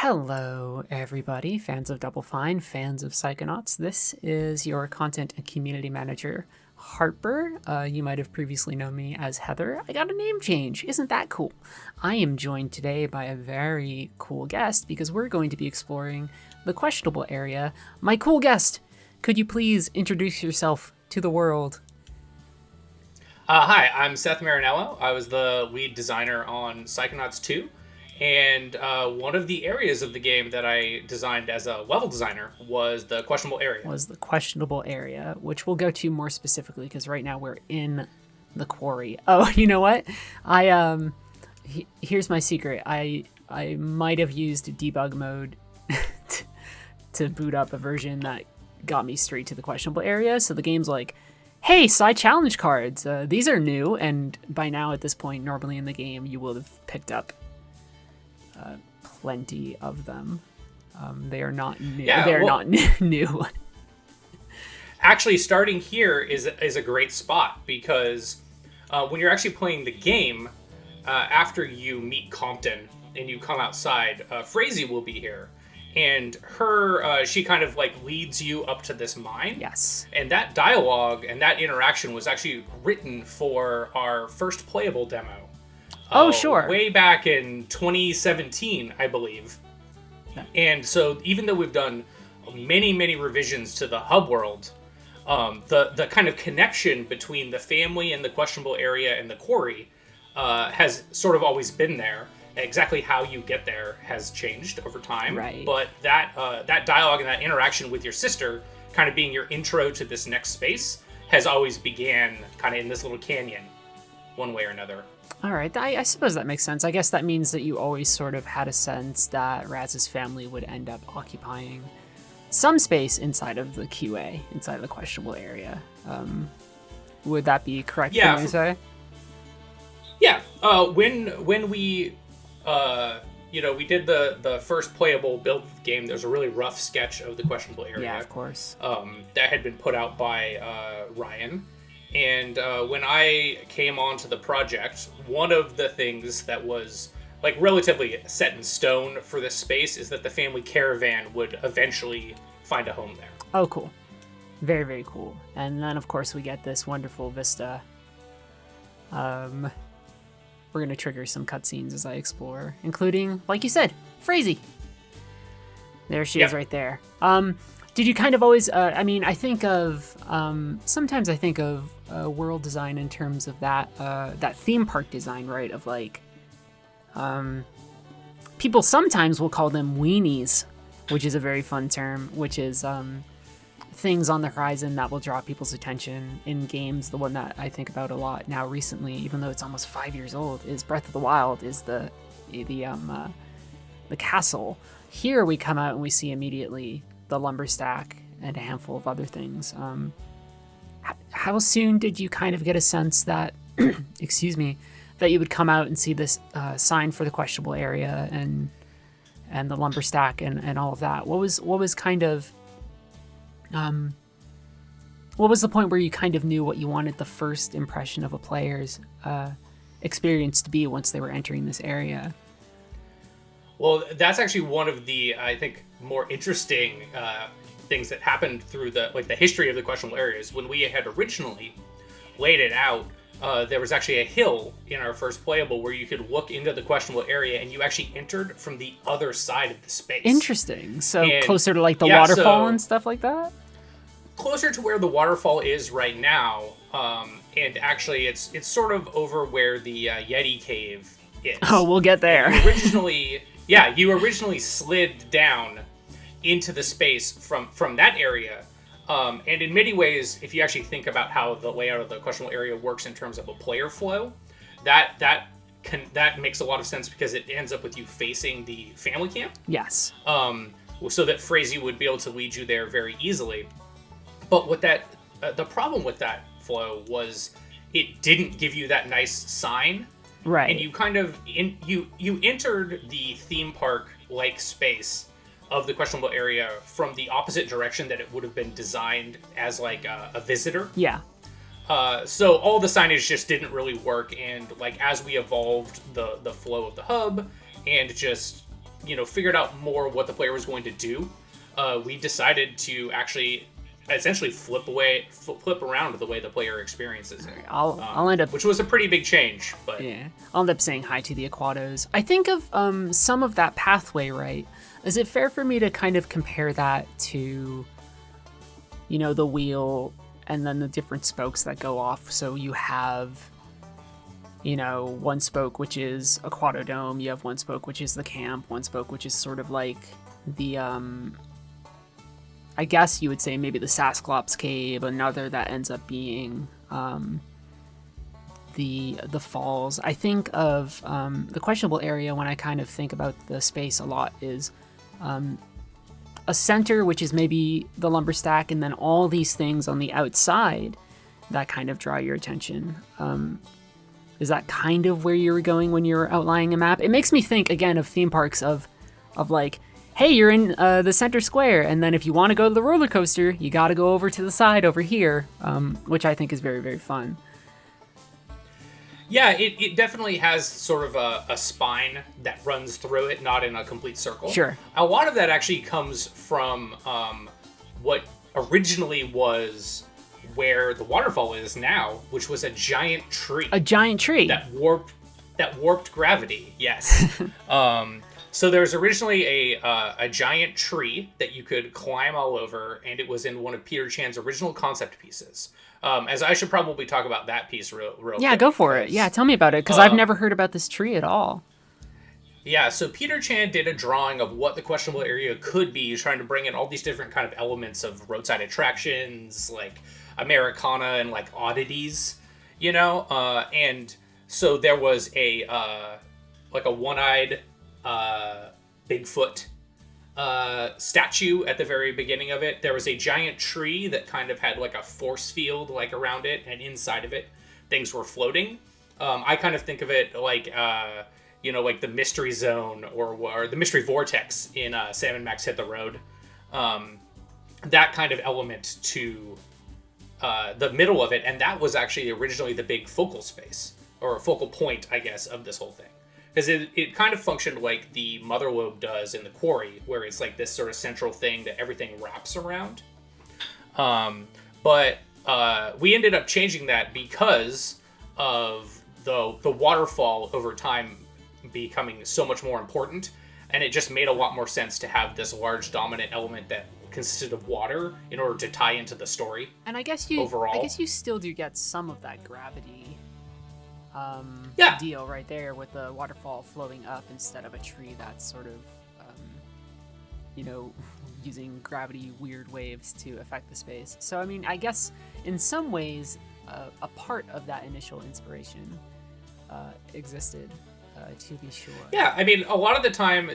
Hello, everybody, fans of Double Fine, fans of Psychonauts. This is your content and community manager, Harper. You might have previously known me as Heather. I got a name change. Isn't that cool? I am joined today by a very cool guest because we're going to be exploring the questionable area. My cool guest, could you please introduce yourself to the world? Hi, I'm Seth Marinello. I was the lead designer on Psychonauts 2. And one of the areas of the game that I designed as a level designer was the questionable area. Which we'll go to more specifically because right now we're in the quarry. Oh, you know what? Here's my secret. I might have used debug mode to boot up a version that got me straight to the questionable area. So the game's like, hey, side challenge cards. These are new, and by now at this point, normally in the game, you will have picked up plenty of them. They are not new. Not new. Actually, starting here is a great spot because when you're actually playing the game, after you meet Compton and you come outside, Frazee will be here. And she kind of like leads you up to this mine. Yes. And that dialogue and that interaction was actually written for our first playable demo. Sure. Way back in 2017, I believe. Yeah. And so even though we've done many, many revisions to the hub world, the kind of connection between the family and the questionable area and the quarry has sort of always been there. Exactly how you get there has changed over time. Right. But that dialogue and that interaction with your sister kind of being your intro to this next space has always began kind of in this little canyon, one way or another. All right, I suppose that makes sense. I guess that means that you always sort of had a sense that Raz's family would end up occupying some space inside of the QA, inside of the questionable area. Would that be correct for me to say? Yeah. When we, we did the first playable build of the game, there's a really rough sketch of the questionable area. Yeah, of course. That had been put out by Ryan. And when I came onto the project, one of the things that was like relatively set in stone for this space is that the family caravan would eventually find a home there. Oh, cool. Very, very cool. And then, of course, we get this wonderful vista. We're going to trigger some cutscenes as I explore, including, like you said, Frazee. There she is right there. Did you kind of always, sometimes I think of world design in terms of that theme park design, right? Of like, people sometimes will call them weenies, which is a very fun term, which is things on the horizon that will draw people's attention in games. The one that I think about a lot now recently, even though it's almost 5 years old, is Breath of the Wild, is the castle. Here we come out and we see immediately the lumber stack and a handful of other things. How soon did you kind of get a sense that, that you would come out and see this sign for the questionable area and the lumber stack and all of that? What was the point where you kind of knew what you wanted the first impression of a player's experience to be once they were entering this area? Well, that's actually one of the, I think, more interesting things that happened through the history of the questionable areas. When we had originally laid it out, there was actually a hill in our first playable where you could look into the questionable area and you actually entered from the other side of the space. Interesting. So closer to like the waterfall and stuff like that? Closer to where the waterfall is right now. And actually it's sort of over where the Yeti cave is. Oh, we'll get there. You originally slid down into the space from that area. And in many ways, if you actually think about how the layout of the questionable area works in terms of a player flow, that makes a lot of sense because it ends up with you facing the family camp. Yes. So that Frazee would be able to lead you there very easily. But what the problem with that flow was it didn't give you that nice sign. Right. And you kind of you entered the theme park like space of the questionable area from the opposite direction that it would have been designed as like a visitor. Yeah. So all the signage just didn't really work, and like as we evolved the flow of the hub and just figured out more what the player was going to do, we decided to actually essentially flip around the way the player experiences it. I'll end up, which was a pretty big change, but yeah, I'll end up saying hi to the Aquatos. I think of some of that pathway, right? Is it fair for me to kind of compare that to, the wheel and then the different spokes that go off? So you have, one spoke, which is Aquatodome. You have one spoke, which is the camp. One spoke, which is sort of like the, I guess you would say maybe the Sasclops Cave. Another that ends up being the falls. I think of the questionable area when I kind of think about the space a lot is a center, which is maybe the lumber stack, and then all these things on the outside that kind of draw your attention. Is that kind of where you were going when you were outlining a map? It makes me think again of theme parks of like, hey, you're in the center square, and then if you want to go to the roller coaster, you got to go over to the side over here, which I think is very, very fun. Yeah, it definitely has sort of a spine that runs through it, not in a complete circle. Sure. A lot of that actually comes from what originally was where the waterfall is now, which was a giant tree. A giant tree? That warped gravity, yes. So there's originally a giant tree that you could climb all over, and it was in one of Peter Chan's original concept pieces. As I should probably talk about that piece real yeah, quick. Go for it. Yeah, tell me about it, because I've never heard about this tree at all. Yeah, so Peter Chan did a drawing of what the questionable area could be, trying to bring in all these different kind of elements of roadside attractions, like Americana and like oddities, and so there was a one-eyed Bigfoot statue at the very beginning of it. There was a giant tree that kind of had like a force field like around it, and inside of it things were floating. I kind of think of it like like the mystery zone or the mystery vortex in Sam and Max Hit the Road. That kind of element to the middle of it, and that was actually originally the big focal space or focal point, I guess, of this whole thing. Because it kind of functioned like the Mother Lobe does in The Quarry, where it's like this sort of central thing that everything wraps around. But we ended up changing that because of the waterfall over time becoming so much more important, and it just made a lot more sense to have this large dominant element that consisted of water in order to tie into the story. And I guess you still do get some of that gravity deal right there with the waterfall flowing up instead of a tree that's sort of using gravity weird waves to affect the space. So I mean, I guess in some ways a part of that initial inspiration existed, to be sure. Yeah, I mean, a lot of the time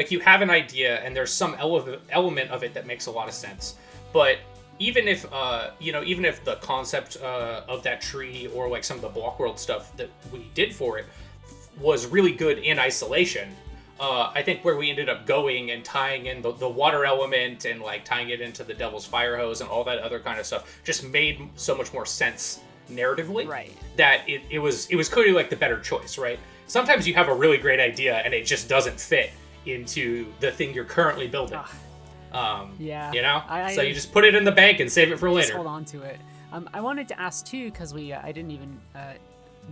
you have an idea and there's some element of it that makes a lot of sense, but even if the concept of that tree or like some of the block world stuff that we did for it was really good in isolation, I think where we ended up going and tying in the water element and like tying it into the Devil's Fire Hose and all that other kind of stuff just made so much more sense narratively. Right. That it was clearly like the better choice, right? Sometimes you have a really great idea and it just doesn't fit into the thing you're currently building. Yeah. So you just put it in the bank and save it for later. Just hold on to it. I wanted to ask too, because I didn't even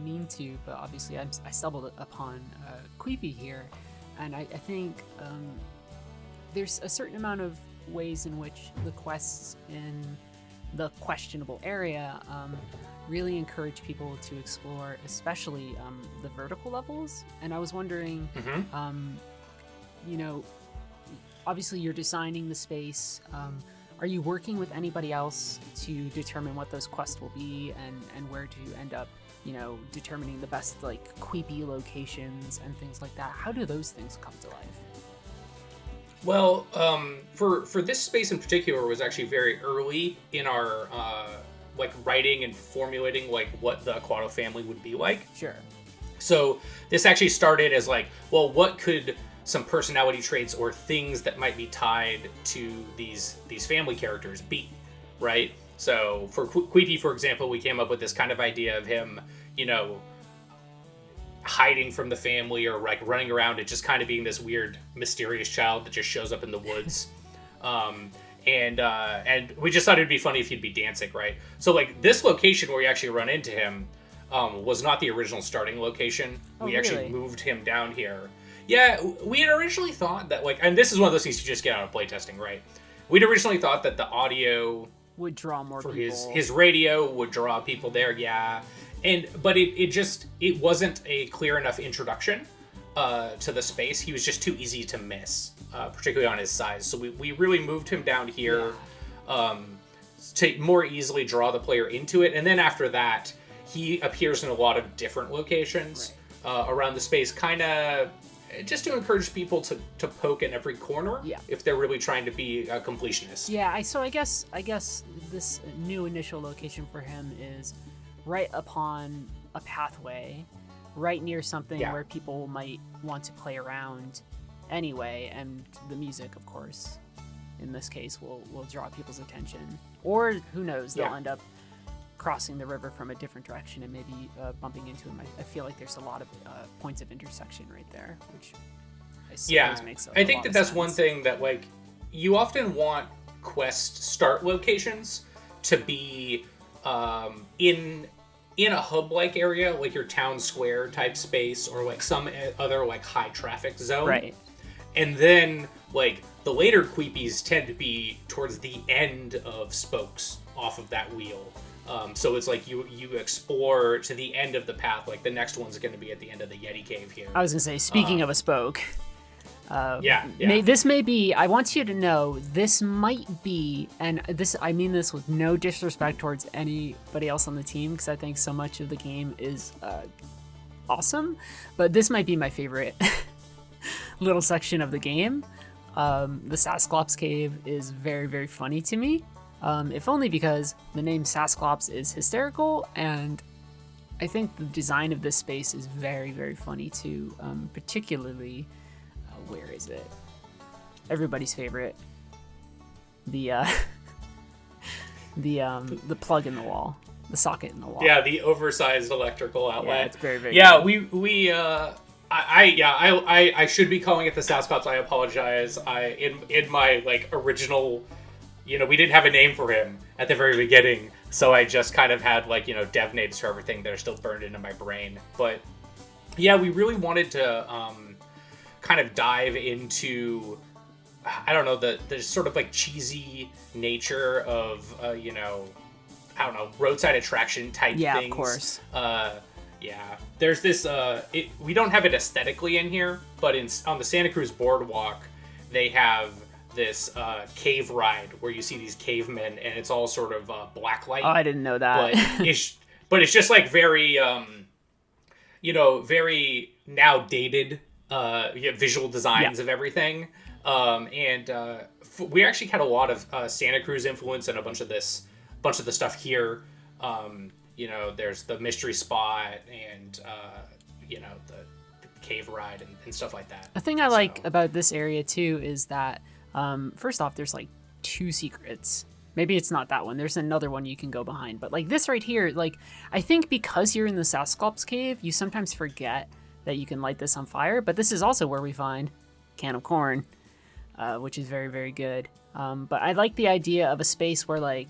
mean to, but obviously I stumbled upon Queepy here, and I think there's a certain amount of ways in which the quests in the questionable area really encourage people to explore, especially the vertical levels. And I was wondering, obviously you're designing the space. Are you working with anybody else to determine what those quests will be and where to end up, determining the best like Queepy locations and things like that? How do those things come to life? Well, for this space in particular was actually very early in our writing and formulating like what the Aquato family would be like. Sure. So this actually started as like, well, what could some personality traits or things that might be tied to these family characters be, right? So for Queepy, for example, we came up with this kind of idea of him, hiding from the family or like running around and just kind of being this weird, mysterious child that just shows up in the woods. And we just thought it'd be funny if he'd be dancing, right? So like this location where we actually run into him was not the original starting location. We actually moved him down here. Yeah, we had originally thought that like, and this is one of those things you just get out of playtesting, right? We'd originally thought that the audio would draw more for people. his radio would draw people there, yeah. But it wasn't a clear enough introduction to the space. He was just too easy to miss, particularly on his size. So we really moved him down here to more easily draw the player into it. And then after that, he appears in a lot of different locations around the space, kind of just to encourage people to poke in every corner if they're really trying to be a completionist. Yeah, so I guess this new initial location for him is right upon a pathway, right near something where people might want to play around anyway, and the music, of course, in this case, will draw people's attention. Or, who knows, they'll end up crossing the river from a different direction and maybe bumping into him. I feel like there's a lot of points of intersection right there, which I suppose makes a lot of sense. I think that's one thing that, like, you often want quest start locations to be in a hub-like area, like your town square type space, or like some other like high traffic zone. Right. And then like the later Queepies tend to be towards the end of spokes off of that wheel. So it's like you explore to the end of the path. Like the next one's going to be at the end of the Yeti Cave here. I was going to say, speaking of a spoke, this may be, I want you to know, this might be, and I mean this with no disrespect towards anybody else on the team, because I think so much of the game is awesome, but this might be my favorite little section of the game. The Sasclops Cave is very, very funny to me, if only because the name Sasclops is hysterical, and I think the design of this space is very, very funny too, particularly... where is it? Everybody's favorite. The plug in the wall. The socket in the wall. Yeah, the oversized electrical outlet. Yeah, it's very, very good. I should be calling it the Sasclops. I apologize. In my like original, we didn't have a name for him at the very beginning, so I just kind of had like, dev names for everything that are still burned into my brain. But yeah, we really wanted to kind of dive into, I don't know, the sort of like cheesy nature of, roadside attraction type things. Yeah, of course. There's this, we don't have it aesthetically in here, but on the Santa Cruz Boardwalk, they have this cave ride where you see these cavemen, and it's all sort of blacklight. Oh, I didn't know that. But it's just like very, very now dated visual designs of everything. We actually had a lot of Santa Cruz influence in a bunch of the stuff here. There's the mystery spot and, the cave ride and stuff like that. The thing I like about this area too is that, first off, there's like 2 secrets. Maybe it's not that one. There's another one you can go behind. But like this right here, like I think because you're in the Sasclops Cave, you sometimes forget that you can light this on fire. But this is also where we find can of corn, which is very, very good. But I like the idea of a space where like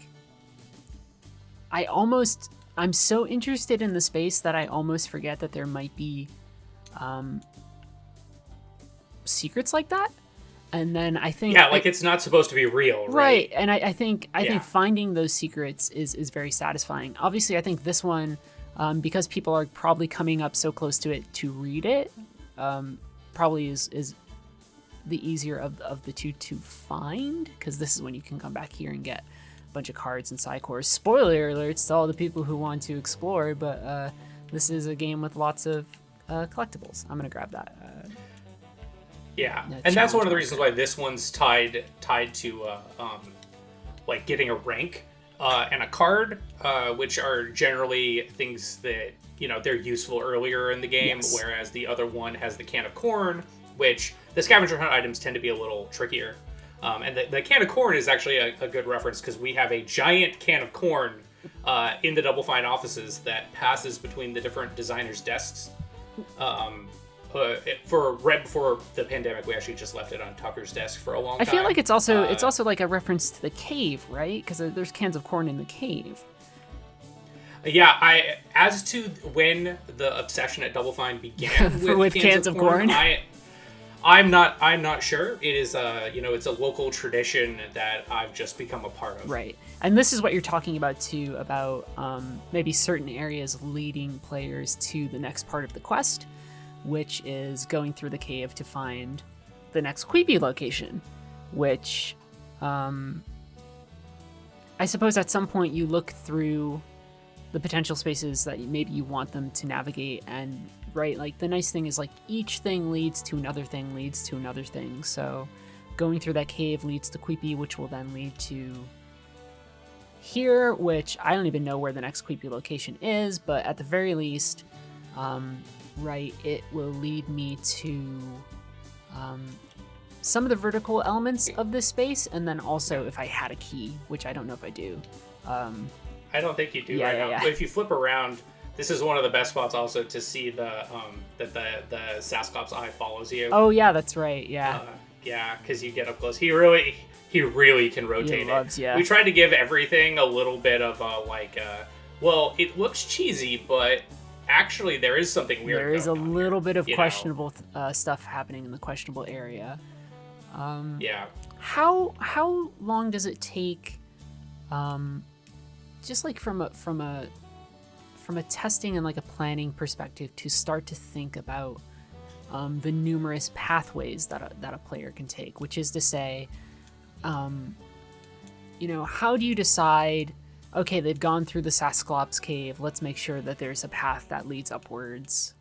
I'm so interested in the space that I almost forget that there might be secrets like that. And then I think it's not supposed to be real, right? And I think finding those secrets is very satisfying. Obviously, I think this one, because people are probably coming up so close to it to read it, probably is the easier of the two to find, because this is when you can come back here and get a bunch of cards and side cores. Spoiler alerts to all the people who want to explore, but this is a game with lots of collectibles. I'm gonna grab that. And that's one of the reasons why this one's tied to like getting a rank and a card, which are generally things that they're useful earlier in the game, whereas the other one has the can of corn, which the scavenger hunt items tend to be a little trickier. And the can of corn is actually a good reference, because we have a giant can of corn in the Double Fine offices that passes between the different designers' desks. Right before the pandemic, we actually just left it on Tucker's desk for a long time. I feel like it's also like a reference to the cave, right? Because there's cans of corn in the cave. Yeah, as to when the obsession at Double Fine began with cans of corn, I'm not sure. It is it's a local tradition that I've just become a part of. Right. And this is what you're talking about too, about maybe certain areas leading players to the next part of the quest, which is going through the cave to find the next creepy location, which I suppose at some point you look through the potential spaces that maybe you want them to navigate, and right, like the nice thing is like each thing leads to another thing leads to another thing. So going through that cave leads to Queepy, which will then lead to here, which I don't even know where the next Queepy location is, but at the very least, right, it will lead me to some of the vertical elements of this space, and then also if I had a key, which I don't know if I do. I don't think you do now. But if you flip around, this is one of the best spots also to see the Sascop's eye follows you. Oh yeah, that's right. Yeah. Because you get up close. He really can rotate it. Yeah. We tried to give everything a little bit of well, it looks cheesy, but actually there is something weird. There is a little bit of questionable know. Stuff happening in the questionable area. Yeah. How long does it take? Just like from a testing and like a planning perspective to start to think about the numerous pathways that a player can take, which is to say, how do you decide, okay, they've gone through the Sasclops cave, let's make sure that there's a path that leads upwards,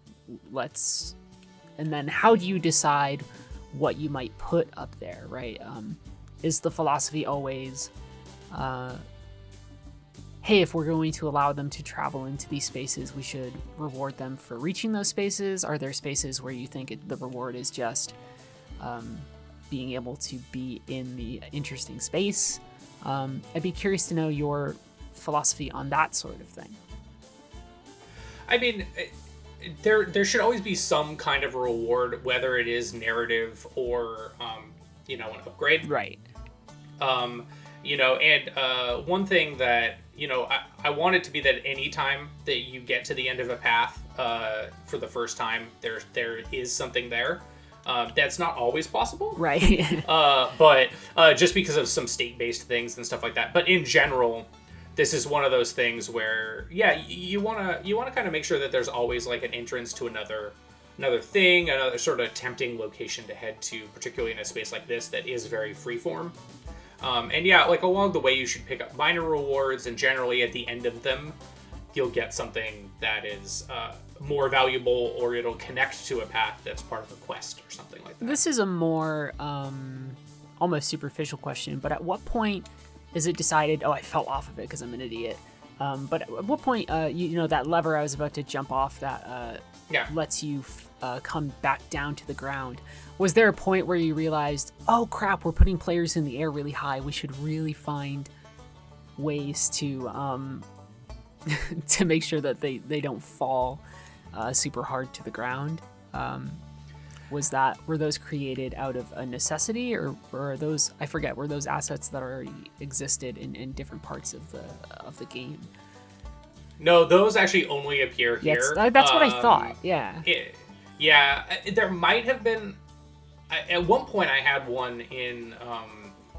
and then how do you decide what you might put up there, right? Is the philosophy always, hey, if we're going to allow them to travel into these spaces, we should reward them for reaching those spaces? Are there spaces where you think the reward is just being able to be in the interesting space? I'd be curious to know your philosophy on that sort of thing. I mean, there should always be some kind of reward, whether it is narrative or, an upgrade. Right. One thing that, I want it to be that any time that you get to the end of a path for the first time, there is something there. That's not always possible. Right. But just because of some state-based things and stuff like that. But in general, this is one of those things where, you want to kind of make sure that there's always like an entrance to another thing, another sort of tempting location to head to, particularly in a space like this that is very freeform. Along the way, you should pick up minor rewards, and generally at the end of them, you'll get something that is more valuable, or it'll connect to a path that's part of a quest or something like that. This is a more almost superficial question, but at what point is it decided, I fell off of it because I'm an idiot. But at what point, that lever I was about to jump off that lets you come back down to the ground. Was there a point where you realized, oh crap, we're putting players in the air really high. We should really find ways to to make sure that they don't fall super hard to the ground? Were those created out of a necessity, or are those, I forget, were those assets that already existed in different parts of the game? No, those actually only appear here. That's what I thought. Yeah. There might have been. At one point, I had one in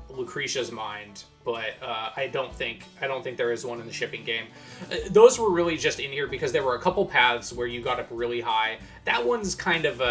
Lucretia's mind, but I don't think there is one in the shipping game. Those were really just in here because there were a couple paths where you got up really high. That one's kind of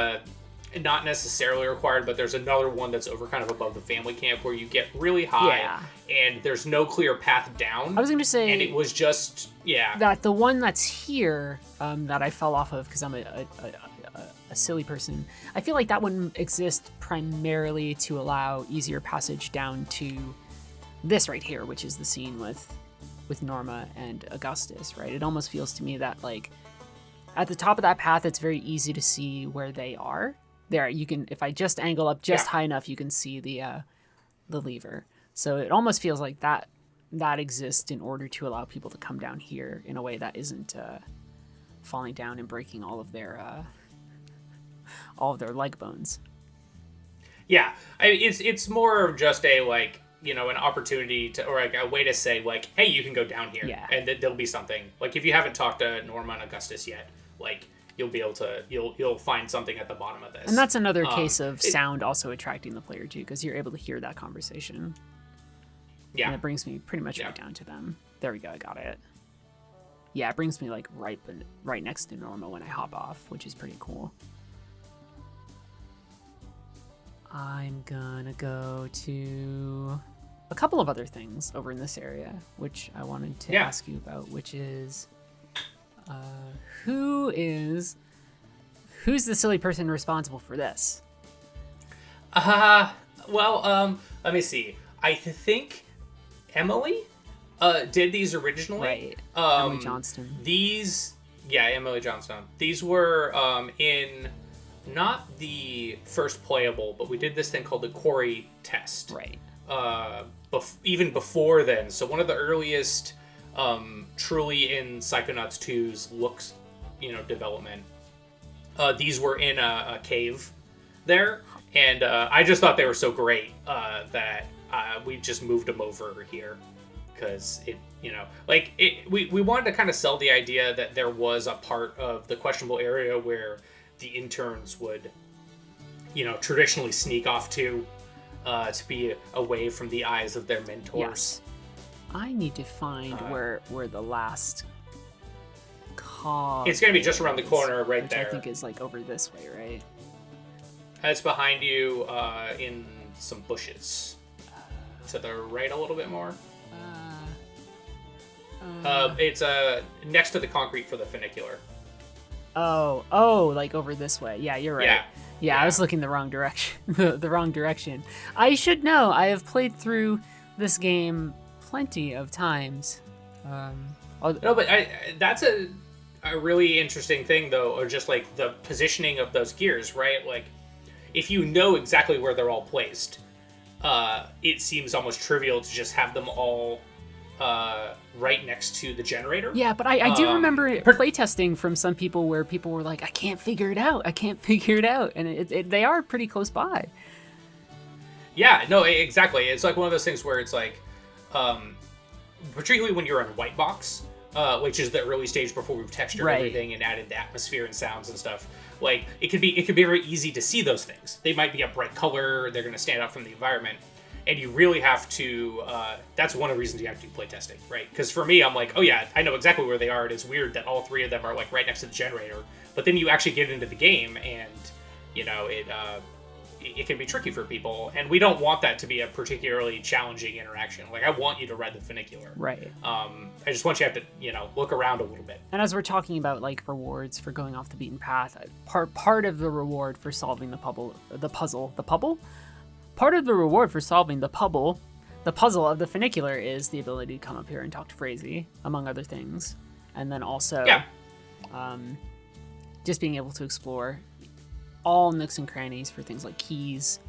not necessarily required, but there's another one that's over kind of above the family camp where you get really high and there's no clear path down. I was going to say, and it was just that the one that's here that I fell off of because I'm a silly person. I feel like that one exists primarily to allow easier passage down to this right here, which is the scene with Norma and Augustus, right? It almost feels to me that like at the top of that path, it's very easy to see where they are. There, you can, if I just angle up just high enough, you can see the lever. So it almost feels like that exists in order to allow people to come down here in a way that isn't falling down and breaking all of their all of their leg bones. Yeah, it's more of just a like, you know, an opportunity to, or like a way to say like, hey, you can go down here, Yeah. and there'll be something. Like if you haven't talked to Norma and Augustus yet, like you'll be able to, you'll find something at the bottom of this. And that's another case of sound also attracting the player too, because you're able to hear that conversation. Yeah. And it brings me pretty much right down to them. There we go, I got it. Yeah, it brings me like right next to Norma when I hop off, which is pretty cool. I'm gonna go to a couple of other things over in this area, which I wanted to ask you about, which is who's the silly person responsible for this? Well, let me see. I think Emily did these originally. Right. Emily Johnston. Emily Johnston. These were in not the first playable, but we did this thing called the Quarry test. Right. Even before then. So one of the earliest truly in Psychonauts 2's looks, you know, development. These were in a cave there, and I just thought they were so great that we just moved them over here. Because it, you know, like we wanted to kind of sell the idea that there was a part of the questionable area where the interns would, you know, traditionally sneak off to be away from the eyes of their mentors. Yes. I need to find where the last cog. It's going to be just around the corner right which there. I think is like over this way, right? It's behind you in some bushes. To the right a little bit more. It's next to the concrete for the funicular. Oh, like over this way. Yeah, you're right. Yeah, I was looking the wrong direction. the wrong direction. I should know. I have played through this game plenty of times. No, but that's a really interesting thing, though, or just like the positioning of those gears, right? Like, if you know exactly where they're all placed, it seems almost trivial to just have them all right next to the generator. Yeah, but I do remember playtesting from some people where people were like, I can't figure it out. And they are pretty close by. Yeah, no, exactly. It's like one of those things where it's like, particularly when you're in white box, which is the early stage before we've textured everything and added the atmosphere and sounds and stuff. Like it could be very easy to see those things. They might be a bright color. They're going to stand out from the environment. And you really have to, that's one of the reasons you have to do playtesting, right? Because for me, I'm like, oh yeah, I know exactly where they are. And it's weird that all three of them are like right next to the generator. But then you actually get into the game and, you know, it can be tricky for people. And we don't want that to be a particularly challenging interaction. Like, I want you to ride the funicular. Right. I just want you to have to, you know, look around a little bit. And as we're talking about, like, rewards for going off the beaten path, part of the reward for solving the puzzle of the funicular is the ability to come up here and talk to Frazee, among other things. And then also just being able to explore all nooks and crannies for things like keys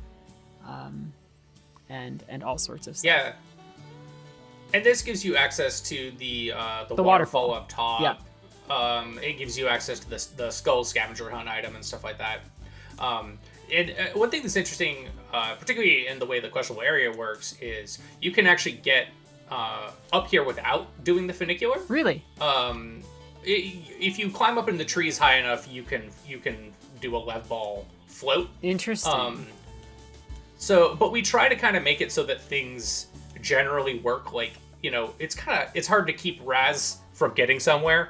and all sorts of stuff. Yeah. And this gives you access to the waterfall up top. Yeah. It gives you access to the skull scavenger hunt item and stuff like that. And one thing that's interesting, particularly in the way the questionable area works, is you can actually get up here without doing the funicular. Really? If you climb up in the trees high enough, you can do a lev ball float. Interesting. But we try to kind of make it so that things generally work. Like, you know, it's hard to keep Raz from getting somewhere.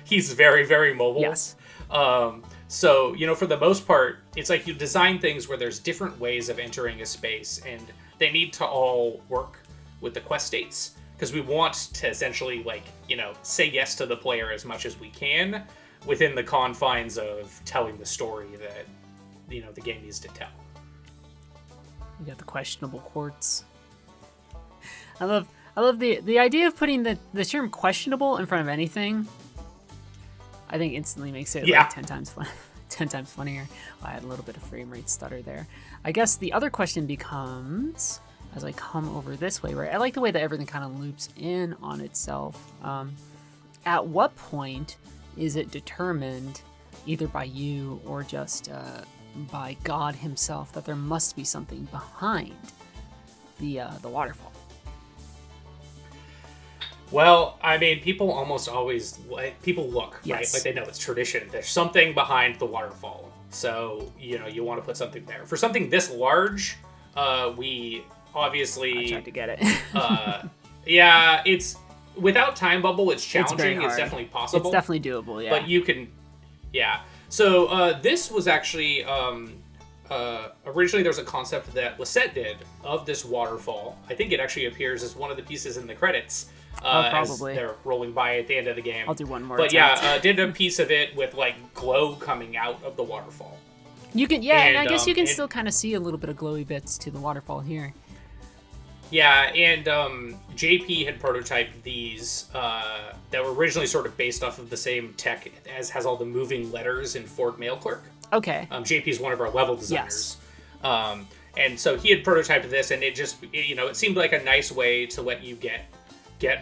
He's very, very mobile. Yes. So, you know, for the most part, it's like you design things where there's different ways of entering a space, and they need to all work with the quest states, because we want to essentially, like, you know, say yes to the player as much as we can within the confines of telling the story that, you know, the game needs to tell. You got the questionable quartz. I love the idea of putting the term questionable in front of anything. I think instantly makes it like 10 times funnier. I had a little bit of frame rate stutter there. I guess the other question becomes, as I come over this way, right? I like the way that everything kind of loops in on itself. At what point is it determined either by you or just by God himself, that there must be something behind the waterfall. Well, I mean, people almost always people look, Yes. right? Like they know it's tradition. There's something behind the waterfall, so you want to put something there. For something this large, we obviously I tried to get it. yeah, it's without time bubble. It's challenging. very It's hard. definitely possible. It's definitely doable, yeah. But you can, yeah. So this was actually originally there was a concept that Lisette did of this waterfall. I think it actually appears as one of the pieces in the credits. Probably. As they're rolling by at the end of the game. I'll do one more. But attempt. did a piece of it with like glow coming out of the waterfall. You can, yeah, and I guess you can and- still kind of see a little bit of glowy bits to the waterfall here. Yeah, and JP had prototyped these that were originally sort of based off of the same tech as has all the moving letters in Ford Mail Clerk. Okay. JP is one of our level designers. And so he had prototyped this, and it seemed like a nice way to let you get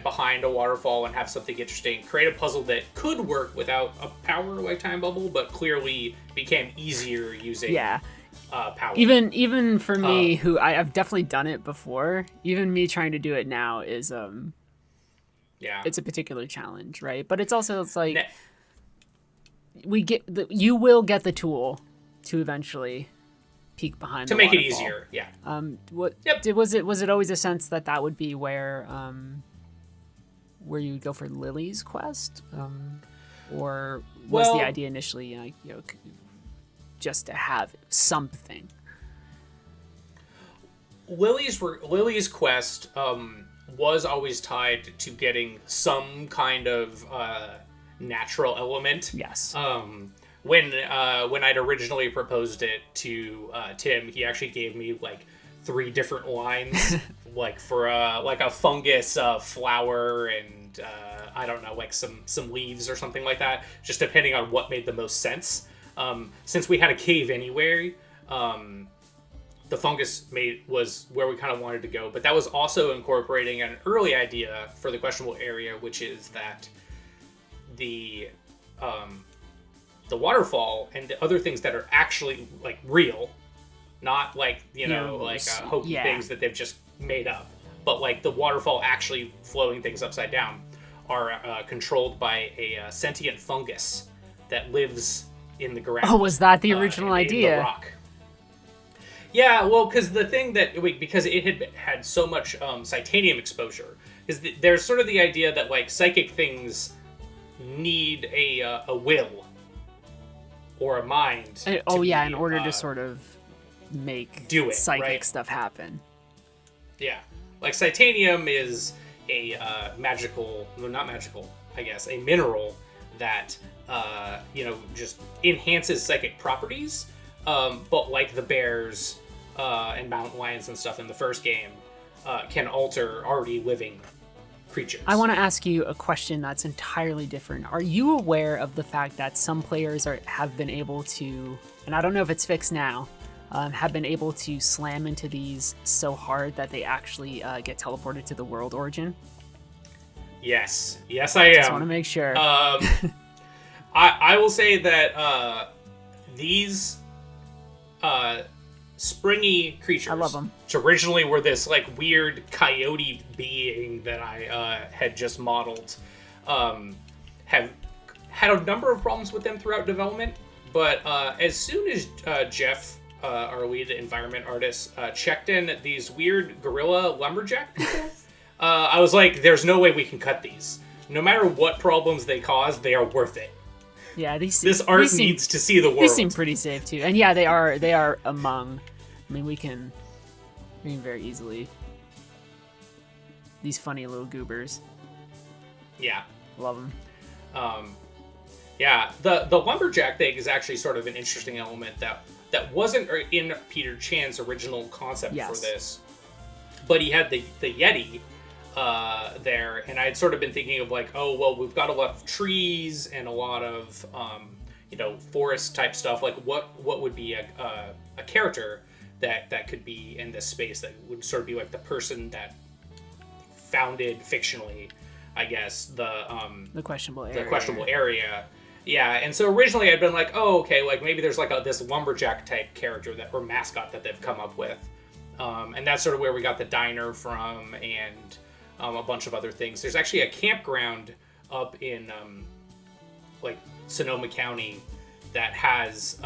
behind a waterfall and have something interesting. Create a puzzle that could work without a power like time bubble, but clearly became easier using power. Even for me, who I've definitely done it before, even me trying to do it now is it's a particular challenge, right? But it's like you will get the tool to eventually peek behind to the make it waterfall. easier. Yeah. Was it always a sense that would be where you would go for Lily's quest, or was the idea initially just to have something? Lily's quest was always tied to getting some kind of natural element. Yes. When I'd originally proposed it to Tim, he actually gave me like 3 different lines, like for like a fungus, flower, and I don't know, like some leaves or something like that, just depending on what made the most sense. Since we had a cave anyway, the fungus was where we kind of wanted to go, but that was also incorporating an early idea for the questionable area, which is that the waterfall and the other things that are actually like real, not like hokey things that they've just made up, but like the waterfall actually flowing things upside down, are controlled by a sentient fungus that lives in the ground. Oh, was that the original in idea? the rock. Yeah, well, because the thing because it had so much titanium exposure, is there's sort of the idea that like psychic things need a will or a mind. In order to sort of make psychic right? stuff happen. Yeah, like titanium is a a mineral that just enhances psychic properties. But like the bears and mountain lions and stuff in the first game, can alter already living creatures. I want to ask you a question that's entirely different. Are you aware of the fact that some players have been able to, and I don't know if it's fixed now, have been able to slam into these so hard that they actually get teleported to the world origin? Yes, I am. Just want to make sure. I will say that these springy creatures, I love them, which originally were this like weird coyote being that I had just modeled, have had a number of problems with them throughout development. But as soon as Jeff, our lead environment artist, checked in these weird gorilla lumberjack people, I was like, there's no way we can cut these. No matter what problems they cause, they are worth it. Yeah, this art needs to see the world. These seem pretty safe too, and yeah, they are among. I mean, we can very easily. These funny little goobers. Yeah, love them. Yeah, the lumberjack thing is actually sort of an interesting element that wasn't in Peter Chan's original concept for this, but he had the Yeti there, and I had sort of been thinking of like, oh well, we've got a lot of trees and a lot of forest type stuff. Like, what would be a character that could be in this space that would sort of be like the person that founded fictionally, I guess, the questionable area. Yeah, and so originally I'd been like, oh, okay, like maybe there's like this lumberjack type character or mascot that they've come up with. And that's sort of where we got the diner from and a bunch of other things. There's actually a campground up in like Sonoma County that has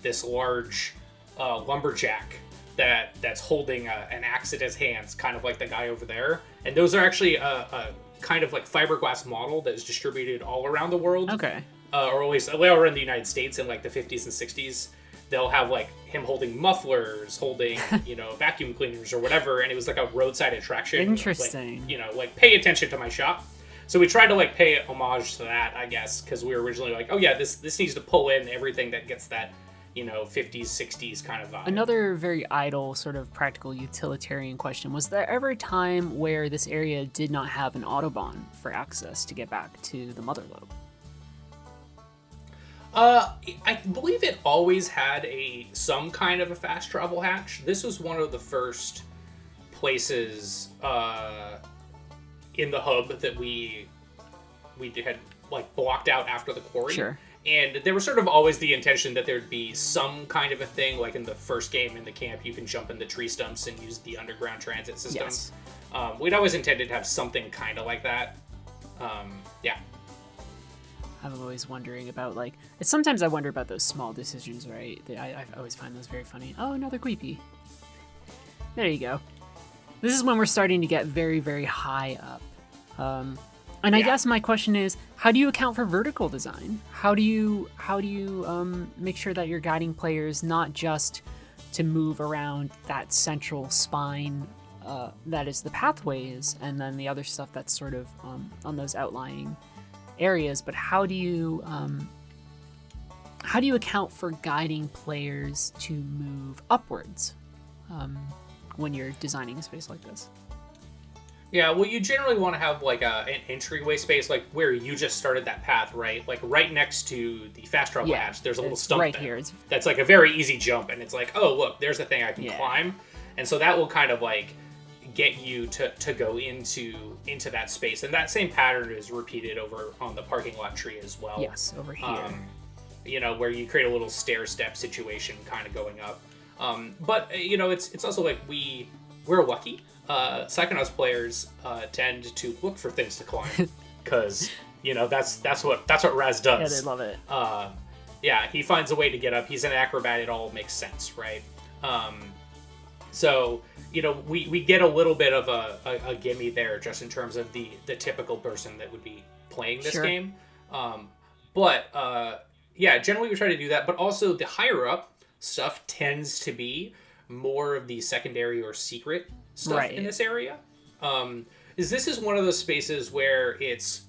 this large lumberjack that's holding an axe in his hands, kind of like the guy over there. And those are actually a kind of like fiberglass model that is distributed all around the world. Okay. Or at least over in the United States in like the 50s and 60s. They'll have like him holding mufflers, holding, vacuum cleaners or whatever. And it was like a roadside attraction. Interesting. Like, like pay attention to my shop. So we tried to like pay homage to that, I guess, because we were originally like, oh yeah, this needs to pull in everything that gets that, 50s, 60s kind of vibe. Another very idle sort of practical utilitarian question. Was there ever a time where this area did not have an Autobahn for access to get back to the Mother Lobe? I believe it always had some kind of a fast travel hatch. This was one of the first places in the hub that we had like blocked out after the quarry. Sure. And there was sort of always the intention that there'd be some kind of a thing, like in the first game in the camp, you can jump in the tree stumps and use the underground transit system. Yes. We'd always intended to have something kind of like that. Yeah. I'm always wondering about, like, sometimes I wonder about those small decisions, right? I always find those very funny. Oh, another Queepy. There you go. This is when we're starting to get very, very high up. And I guess my question is, how do you account for vertical design? How do you make sure that you're guiding players not just to move around that central spine that is the pathways, and then the other stuff that's sort of on those outlying areas, but how do you account for guiding players to move upwards when you're designing a space like this? Yeah, well, you generally want to have like an entryway space, like where you just started that path, right? Like right next to the fast travel hatch, there's a little stump right there. Here. That's like a very easy jump, and it's like, oh, look, there's a thing I can climb, and so that will kind of like get you to go into that space, and that same pattern is repeated over on the parking lot tree as well. Yes, over here. Where you create a little stair step situation, kind of going up. But it's also like we're lucky. Psychonauts players tend to look for things to climb because that's what Raz does. Yeah, they love it. He finds a way to get up. He's an acrobat. It all makes sense, right? So we get a little bit of a gimme there, just in terms of the typical person that would be playing this game. But generally we try to do that. But also the higher up stuff tends to be more of the secondary or secret stuff in this area. This is one of those spaces where it's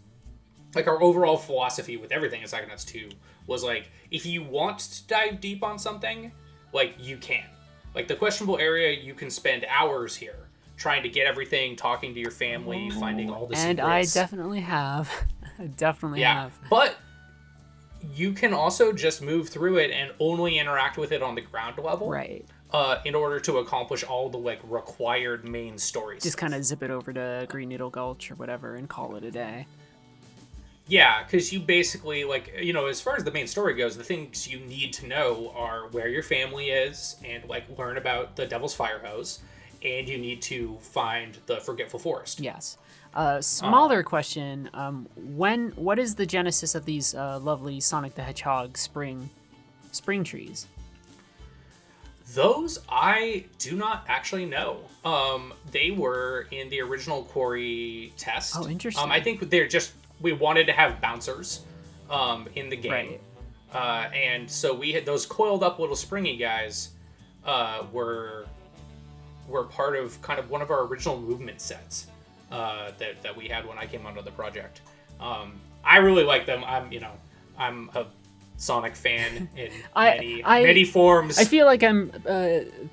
like our overall philosophy with everything in Psychonauts 2 was like, if you want to dive deep on something, like you can. Like the questionable area, you can spend hours here trying to get everything, talking to your family, finding all the secrets. And I definitely have. I definitely have. But you can also just move through it and only interact with it on the ground level. Right. In order to accomplish all the like required main stories. Just kind of zip it over to Green Needle Gulch or whatever and call it a day. Yeah, because you basically, like, as far as the main story goes, the things you need to know are where your family is and, like, learn about the Devil's Fire Hose, and you need to find the Forgetful Forest. Yes. Smaller question, what is the genesis of these lovely Sonic the Hedgehog spring trees? Those I do not actually know. They were in the original quarry test. Oh, interesting. I think we wanted to have bouncers in the game. Right. And so we had those coiled up little springy guys were part of kind of one of our original movement sets that we had when I came onto the project. I really like them. I'm a Sonic fan in many forms. I feel like I'm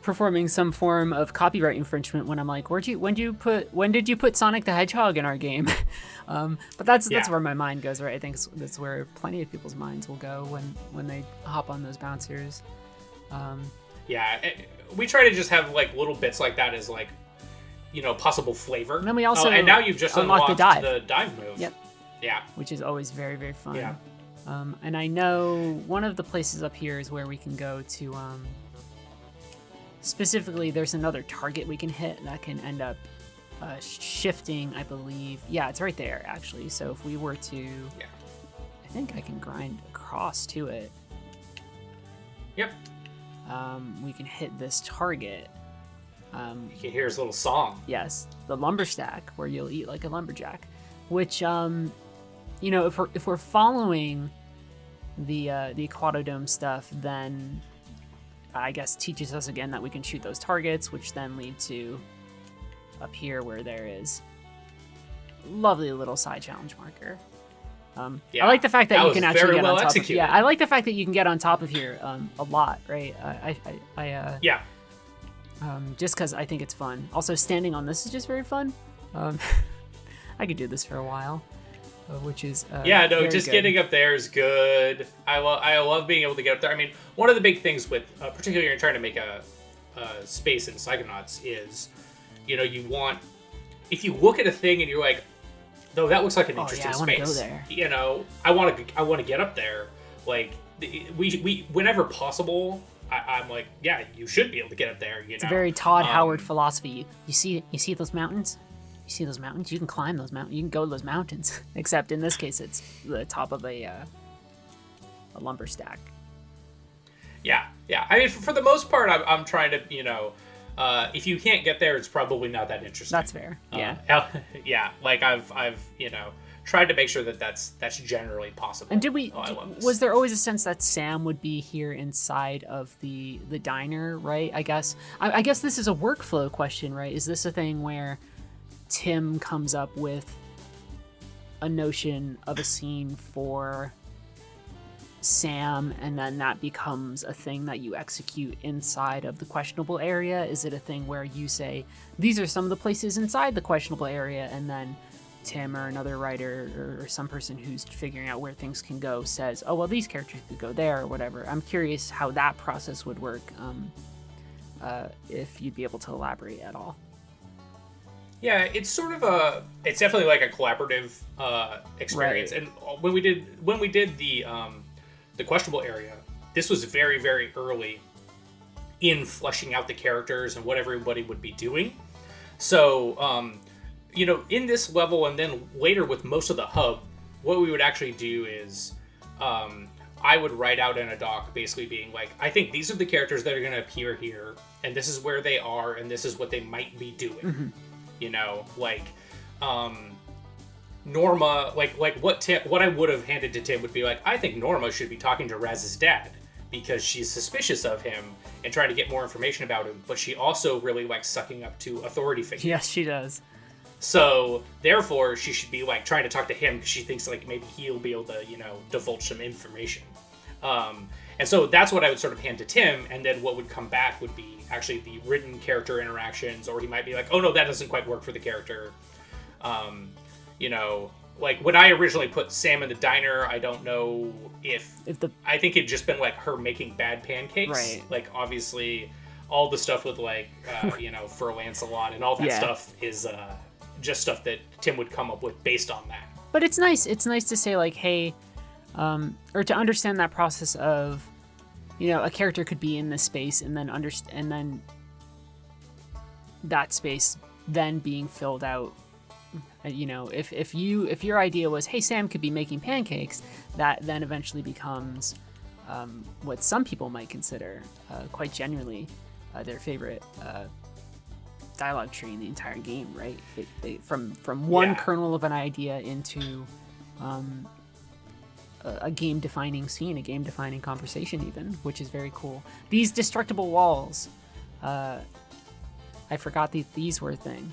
performing some form of copyright infringement when I'm like, when did you put Sonic the Hedgehog in our game? But that's where my mind goes, right? I think that's where plenty of people's minds will go when they hop on those bouncers. We try to just have like little bits like that as like possible flavor. And then we also and now you've just unlocked unlocked the dive move. Yep. Yeah. Which is always very, very fun. Yeah. And I know one of the places up here is where we can go to, specifically, there's another target we can hit that can end up shifting, I believe. Yeah, it's right there, actually. So if we were to... Yeah. I think I can grind across to it. Yep. We can hit this target. You can hear his little song. Yes, the lumber stack, where you'll eat like a lumberjack. Which, you know, if we're following the Aquatodome stuff, then I guess teaches us again that we can shoot those targets, which then lead to up here where there is lovely little side challenge marker. Yeah, I like the fact that you can actually get well on top executed. of. Yeah, I like the fact that you can get on top of here a lot, right? Yeah. Just because I think it's fun. Also, standing on this is just very fun. I could do this for a while, which is yeah, no, very just good. getting up there is good. I love being able to get up there. I mean, one of the big things with, particularly when you're trying to make a space in Psychonauts is, you know, you want, if you look at a thing and you're like, though that looks like an interesting I want to space. go there. You know, I want to get up there. Like we whenever possible, I'm like, yeah, you should be able to get up there. You It's know, a very Todd Howard philosophy. You see those mountains? You see those mountains? You can climb those mountains. You can go to those mountains. Except in this case, it's the top of a lumber stack. Yeah. I mean, for the most part, I'm trying to, you know, if you can't get there, it's probably not that interesting. That's fair. Yeah. Yeah. Like I've you know, tried to make sure that that's generally possible. And did we? I love this. Was there always a sense that Sam would be here inside of the diner? Right. I guess. I guess this is a workflow question, right? Is this a thing where Tim comes up with a notion of a scene for Sam, and then that becomes a thing that you execute inside of the questionable area? Is it a thing where you say, these are some of the places inside the questionable area, and then Tim or another writer or some person who's figuring out where things can go says, oh, well, these characters could go there or whatever? I'm curious how that process would work, if you'd be able to elaborate at all. Yeah, it's it's definitely like a collaborative experience. Right. And when we did the questionable area, this was very, very early in fleshing out the characters and what everybody would be doing. So, you know, in this level and then later with most of the hub, what we would actually do is I would write out in a doc basically being like, I think these are the characters that are going to appear here, and this is where they are, and this is what they might be doing. Mm-hmm. You know, like Norma, like what I would have handed to Tim would be like, I think Norma should be talking to Raz's dad because she's suspicious of him and trying to get more information about him, but she also really likes sucking up to authority figures. Yes, she does. So therefore, she should be like trying to talk to him because she thinks like maybe he'll be able to, you know, divulge some information. And so that's what I would sort of hand to Tim, and then what would come back would be actually the written character interactions, or he might be like, oh no, that doesn't quite work for the character. You know, like when I originally put Sam in the diner, I don't know if I think it'd just been like her making bad pancakes. Right. Like obviously all the stuff with like, you know, for Lancelot and all that stuff is just stuff that Tim would come up with based on that. But it's nice. It's nice to say like, hey, or to understand that process of, you know, a character could be in this space and then and then that space then being filled out. You know, if your idea was, hey, Sam could be making pancakes, that then eventually becomes what some people might consider quite genuinely their favorite dialogue tree in the entire game, right? From one kernel of an idea into a game-defining scene, a game-defining conversation even, which is very cool. These destructible walls, I forgot these were a thing.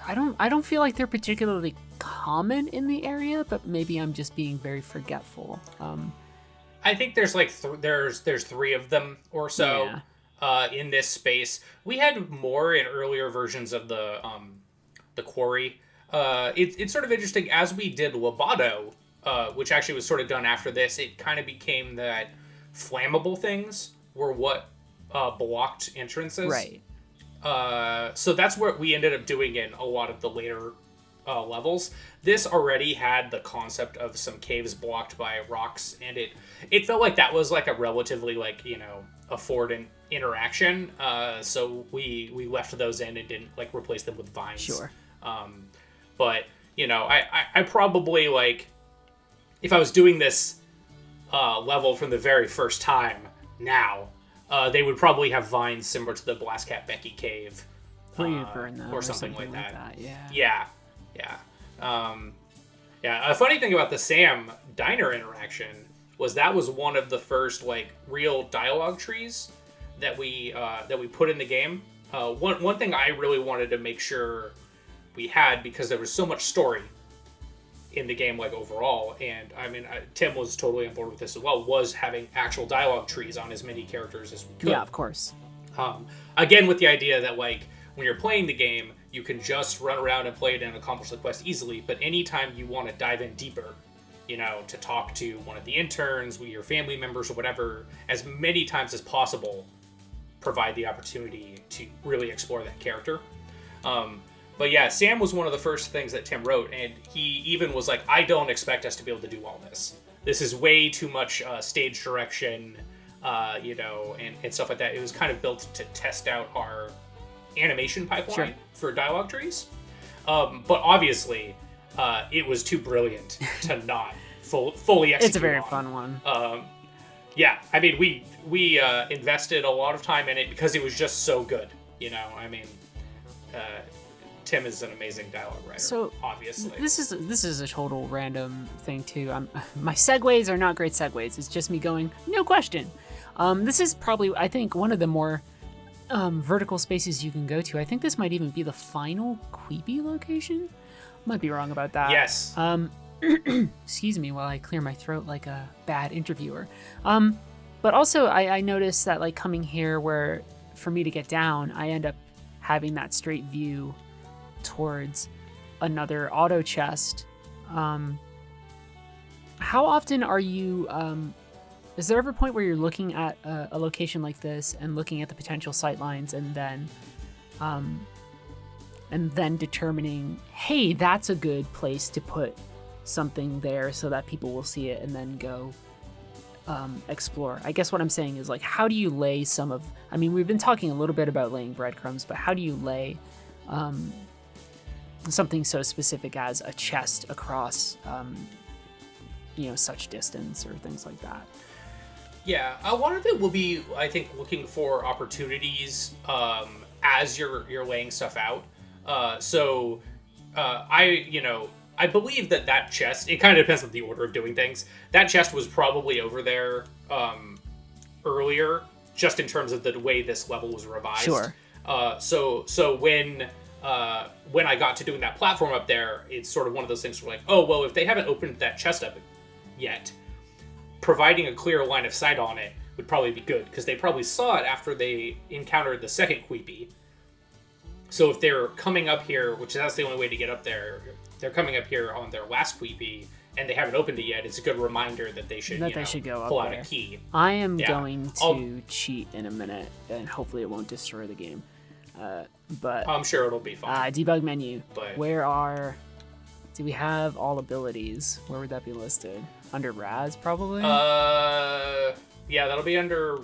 I don't feel like they're particularly common in the area, but maybe I'm just being very forgetful. I think there's like there's 3 of them or so in this space. We had more in earlier versions of the quarry. It's sort of interesting as we did Lobato, which actually was sort of done after this. It kind of became that flammable things were what blocked entrances. Right. So that's what we ended up doing in a lot of the later levels. This already had the concept of some caves blocked by rocks, and it felt like that was like a relatively like, you know, affordant interaction. So we left those in and didn't like replace them with vines. Sure. But you know, I probably like, if I was doing this level from the very first time now, they would probably have vines similar to the Blast Cat Becky cave. Or something like that. Yeah. A funny thing about the Sam Diner interaction was that was one of the first like real dialogue trees that we put in the game. One thing I really wanted to make sure we had, because there was so much story in the game, like overall, and I mean Tim was totally on board with this as well, was having actual dialogue trees on as many characters as we could. Yeah, of course. Again, with the idea that like when you're playing the game, you can just run around and play it and accomplish the quest easily, but anytime you want to dive in deeper, you know, to talk to one of the interns, your family members or whatever, as many times as possible, provide the opportunity to really explore that character. But yeah, Sam was one of the first things that Tim wrote, and he even was like, I don't expect us to be able to do all this. This is way too much stage direction, you know, and stuff like that. It was kind of built to test out our animation pipeline for dialogue trees. But obviously, it was too brilliant to not fully execute. It's a very fun one. Yeah, I mean, we invested a lot of time in it because it was just so good. You know, I mean, Tim is an amazing dialogue writer. So obviously, this is a total random thing too. My segues are not great segues. It's just me going, no question. This is probably, I think, one of the more vertical spaces you can go to. I think this might even be the final Queepy location. Might be wrong about that. Yes. Excuse me while I clear my throat like a bad interviewer. But also I noticed that like coming here, where for me to get down, I end up having that straight view towards another auto chest. How often are you is there ever a point where you're looking at a location like this and looking at the potential sightlines and then determining, hey, that's a good place to put something there so that people will see it and then go explore? I guess what I'm saying is, like, how do you lay some of, I mean, we've been talking a little bit about laying breadcrumbs, but how do you lay something so specific as a chest across such distance or things like that? Yeah, a lot of it will be, I think, looking for opportunities as you're laying stuff out. I believe that chest, it kind of depends on the order of doing things. That chest was probably over there earlier, just in terms of the way this level was revised. Sure. So when I got to doing that platform up there, it's sort of one of those things where, like, oh, well, if they haven't opened that chest up yet, providing a clear line of sight on it would probably be good, because they probably saw it after they encountered the second Queepy. So if they're coming up here, which that's the only way to get up there, they're coming up here on their last Queepy, and they haven't opened it yet, it's a good reminder that they should, go pull up out there. a key. I am going to cheat in a minute, and hopefully it won't destroy the game. But I'm sure it'll be fine. Debug menu. But do we have all abilities? Where would that be listed? Under Raz, probably? Yeah, that'll be under...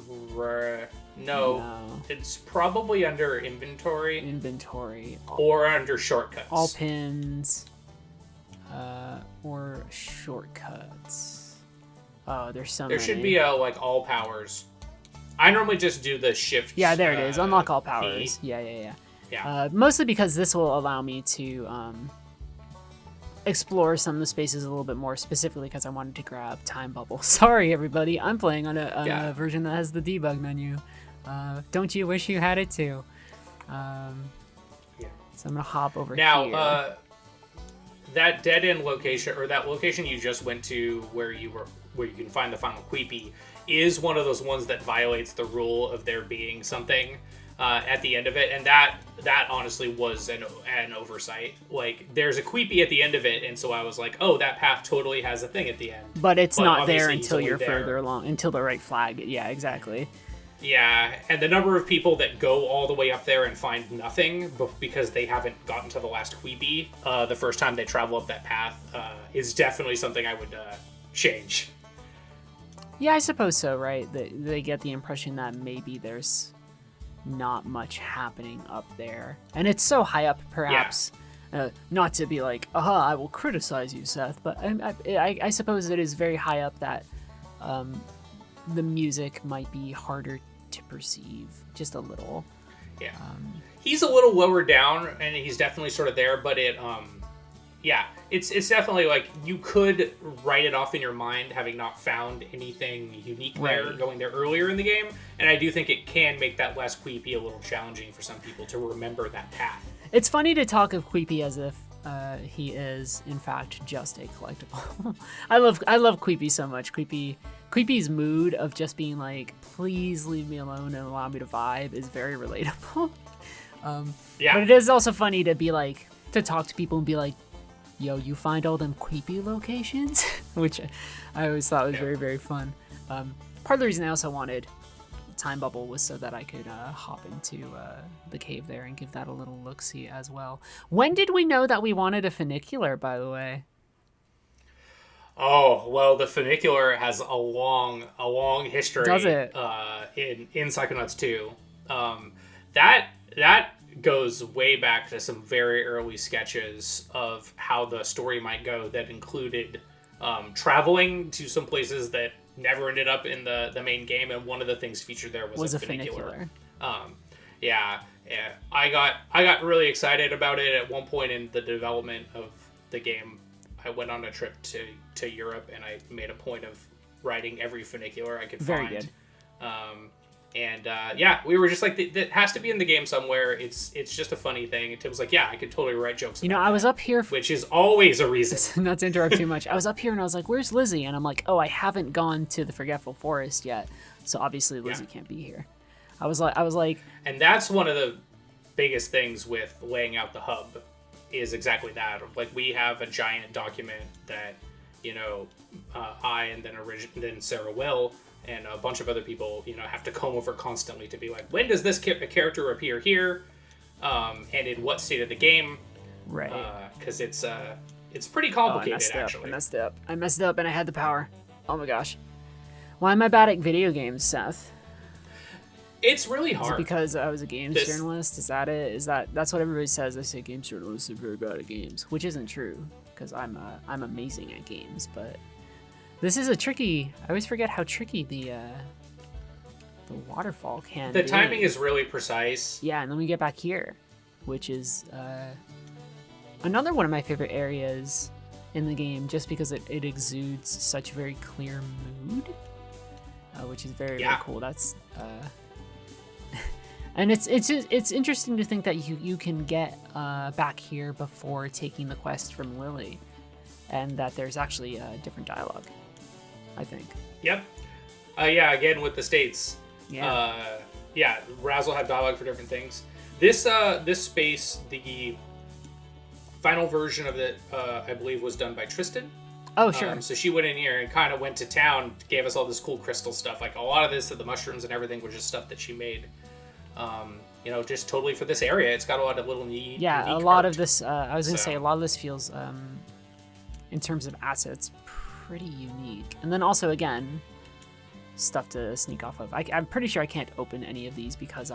No, it's probably under inventory. Inventory. Or under shortcuts. All pins. Or shortcuts. Oh, there's so many. There should be all powers. I normally just do the shift. Yeah, there it is. Unlock all powers. P. Yeah. Mostly because this will allow me to explore some of the spaces a little bit more, specifically because I wanted to grab Time Bubble. Sorry, everybody. I'm playing on a version that has the debug menu. Don't you wish you had it too? So I'm gonna hop over here. Now, that dead end location, or that location you just went to, where you can find the final Queepy, is one of those ones that violates the rule of there being something at the end of it, and that honestly was an oversight. Like, there's a Queepy at the end of it, and so I was like, oh, that path totally has a thing at the end. But it's not there until you're further along, until the right flag. Yeah, exactly. Yeah, and the number of people that go all the way up there and find nothing because they haven't gotten to the last Queepy the first time they travel up that path is definitely something I would change. Yeah, I suppose so, right? They get the impression that maybe there's not much happening up there. And it's so high up, perhaps. Yeah. Not to be like, aha, I will criticize you, Seth, but I suppose it is very high up that the music might be harder to perceive, just a little. Yeah. He's a little lower down, and he's definitely sort of there, but it's definitely like you could write it off in your mind having not found anything unique there going there earlier in the game, and I do think it can make that less Queepy a little challenging for some people to remember that path. It's funny to talk of Queepy as if he is in fact just a collectible. I love Queepy so much. Queepy's mood of just being like, please leave me alone and allow me to vibe is very relatable. But it is also funny to be like, to talk to people and be like, yo, you find all them Queepy locations? Which I always thought was very, very fun. Part of the reason I also wanted Time Bubble was so that I could hop into the cave there and give that a little look-see as well. When did we know that we wanted a funicular, by the way? Oh, well, the funicular has a long history. Does it? In Psychonauts 2. That goes way back to some very early sketches of how the story might go that included traveling to some places that never ended up in the main game, and one of the things featured there was a funicular. I got really excited about it at one point in the development of the game. I went on a trip to Europe, and I made a point of riding every funicular I could find. Very good. We were just like, that has to be in the game somewhere. It's just a funny thing. And Tim was like, yeah, I could totally write jokes about I was up here... which is always a reason. Not to interrupt too much. I was up here and I was like, where's Lizzie? And I'm like, oh, I haven't gone to the Forgetful Forest yet. So obviously Lizzie can't be here. I was like... And that's one of the biggest things with laying out the hub is exactly that. Like, we have a giant document that, I and then Sarah Will and a bunch of other people, have to comb over constantly to be like, when does this character appear here, and in what state of the game? Right. Because it's pretty complicated, actually. I messed up, and I had the power. Oh my gosh. Why am I bad at video games, Seth? It's really hard. Is it because I was a games journalist? Is that it? That's what everybody says? They say games journalists are very bad at games, which isn't true, because I'm amazing at games, but. This is a tricky... I always forget how tricky the waterfall can be. The timing is really precise. Yeah, and then we get back here, which is another one of my favorite areas in the game, just because it exudes such very clear mood, which is very, very cool. That's... and it's interesting to think that you can get back here before taking the quest from Lily, and that there's actually a different dialogue. I think. Yep. Again with the states. Raz will have dialogue for different things. This space, the final version of it, I believe, was done by Tristan. Oh, sure. So she went in here and kind of went to town, gave us all this cool crystal stuff. Like, a lot of this, the mushrooms and everything, was just stuff that she made. Just totally for this area. It's got a lot of little neat. Yeah, a lot of this. I was gonna say a lot of this feels, in terms of assets, pretty unique. And then also, again, stuff to sneak off of. I'm pretty sure I can't open any of these because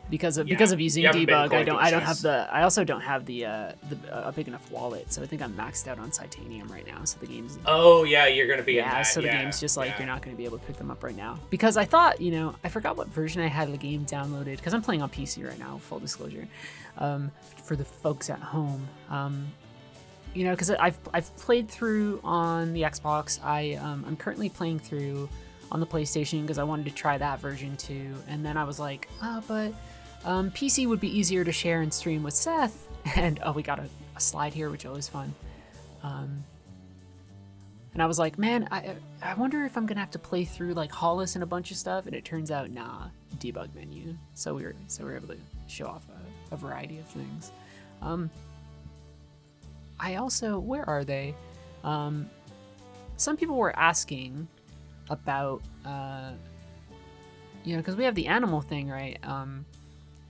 because of using debug. I also don't have a big enough wallet, so I think I'm maxed out on Titanium right now. So the game's you're gonna be in that. So the game's just like you're not gonna be able to pick them up right now, because I thought, I forgot what version I had the game downloaded, because I'm playing on PC right now, full disclosure, for the folks at home. Because I've played through on the Xbox. I'm currently playing through on the PlayStation because I wanted to try that version too. And then I was like, but PC would be easier to share and stream with Seth. And we got a slide here, which is always fun. And I was like, man, I wonder if I'm gonna have to play through like Hollis and a bunch of stuff. And it turns out, nah, debug menu. So we were able to show off a variety of things. I also, where are they? Some people were asking about you know, because we have the animal thing, right?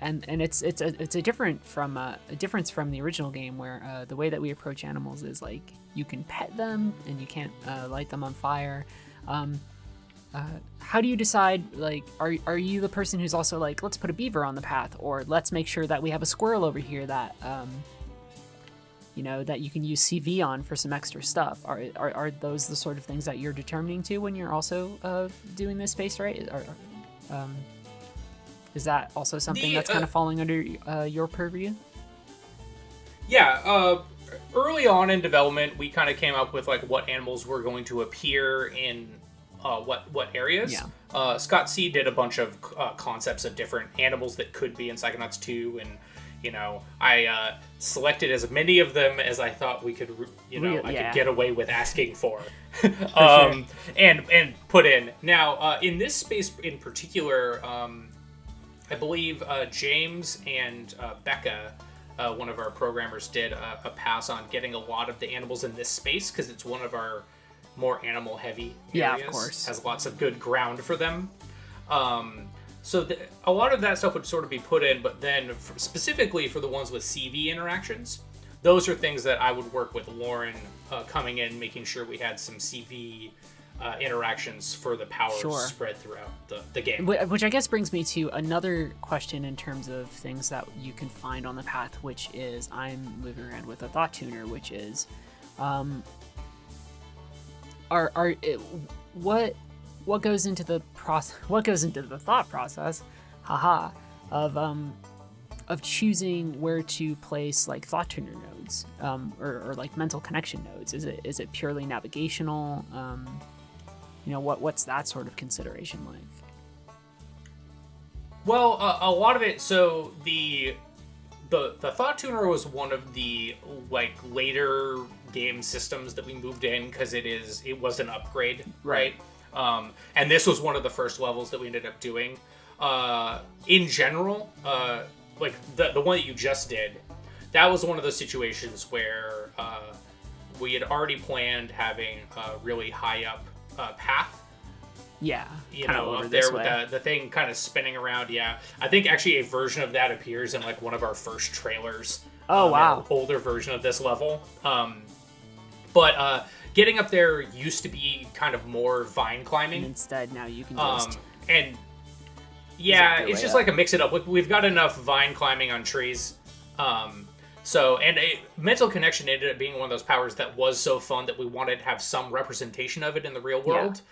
And it's a difference from the original game where the way that we approach animals is like you can pet them and you can't light them on fire. How do you decide, like, are you the person who's also like, let's put a beaver on the path, or let's make sure that we have a squirrel over here that you know, that you can use CV on for some extra stuff? Are those the sort of things that you're determining too when you're also doing this space, right? Is that also something that's kind of falling under your purview? Yeah, early on in development, we kind of came up with like what animals were going to appear in what areas. Yeah. Scott C did a bunch of concepts of different animals that could be in Psychonauts 2, and you know, I selected as many of them as I thought we could, you know, I could get away with asking for, sure. and put in. Now, in this space in particular, I believe James and Becca, one of our programmers, did a pass on getting a lot of the animals in this space because it's one of our more animal-heavy areas. Yeah, of course. Has lots of good ground for them. So a lot of that stuff would sort of be put in, but then specifically for the ones with CV interactions, those are things that I would work with Lauren coming in, making sure we had some CV interactions for the powers spread throughout the game. Which I guess brings me to another question in terms of things that you can find on the path, which is I'm moving around with a thought tuner, which is what goes into the thought process, of choosing where to place like thought tuner nodes, or like mental connection nodes. Is it purely navigational? You know, what's that sort of consideration like? Well, a lot of it. So the thought tuner was one of the like later game systems that we moved in because it was an upgrade, right? And this was one of the first levels that we ended up doing. In general, like the one that you just did, that was one of those situations where we had already planned having a really high up path. Yeah, you know, up there with the thing kind of spinning around. Yeah, I think actually a version of that appears in like one of our first trailers. Oh wow! An older version of this level. But getting up there used to be kind of more vine climbing. And instead, now you can just and yeah, it's just like a mix it up. We've got enough vine climbing on trees. So, and a mental connection ended up being one of those powers that was so fun that we wanted to have some representation of it in the real world.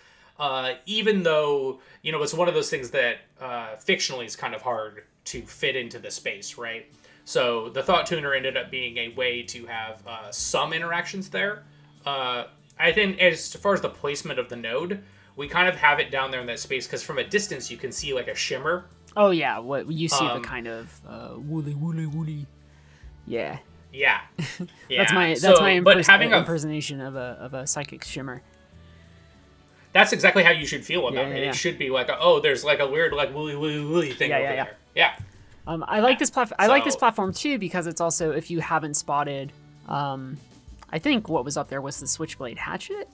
Even though, you know, it's one of those things that fictionally is kind of hard to fit into the space, right? So the thought tuner ended up being a way to have some interactions there. I think as far as the placement of the node, we kind of have it down there in that space because from a distance you can see like a shimmer. Oh yeah, what you see the kind of woolly. Yeah. Yeah. That's my impersonation of a psychic shimmer. That's exactly how you should feel about it. It should be like, there's like a weird like woolly thing over there. Yeah. I like this I like this platform too because it's also, if you haven't spotted, I think what was up there was the Switchblade Hatchet.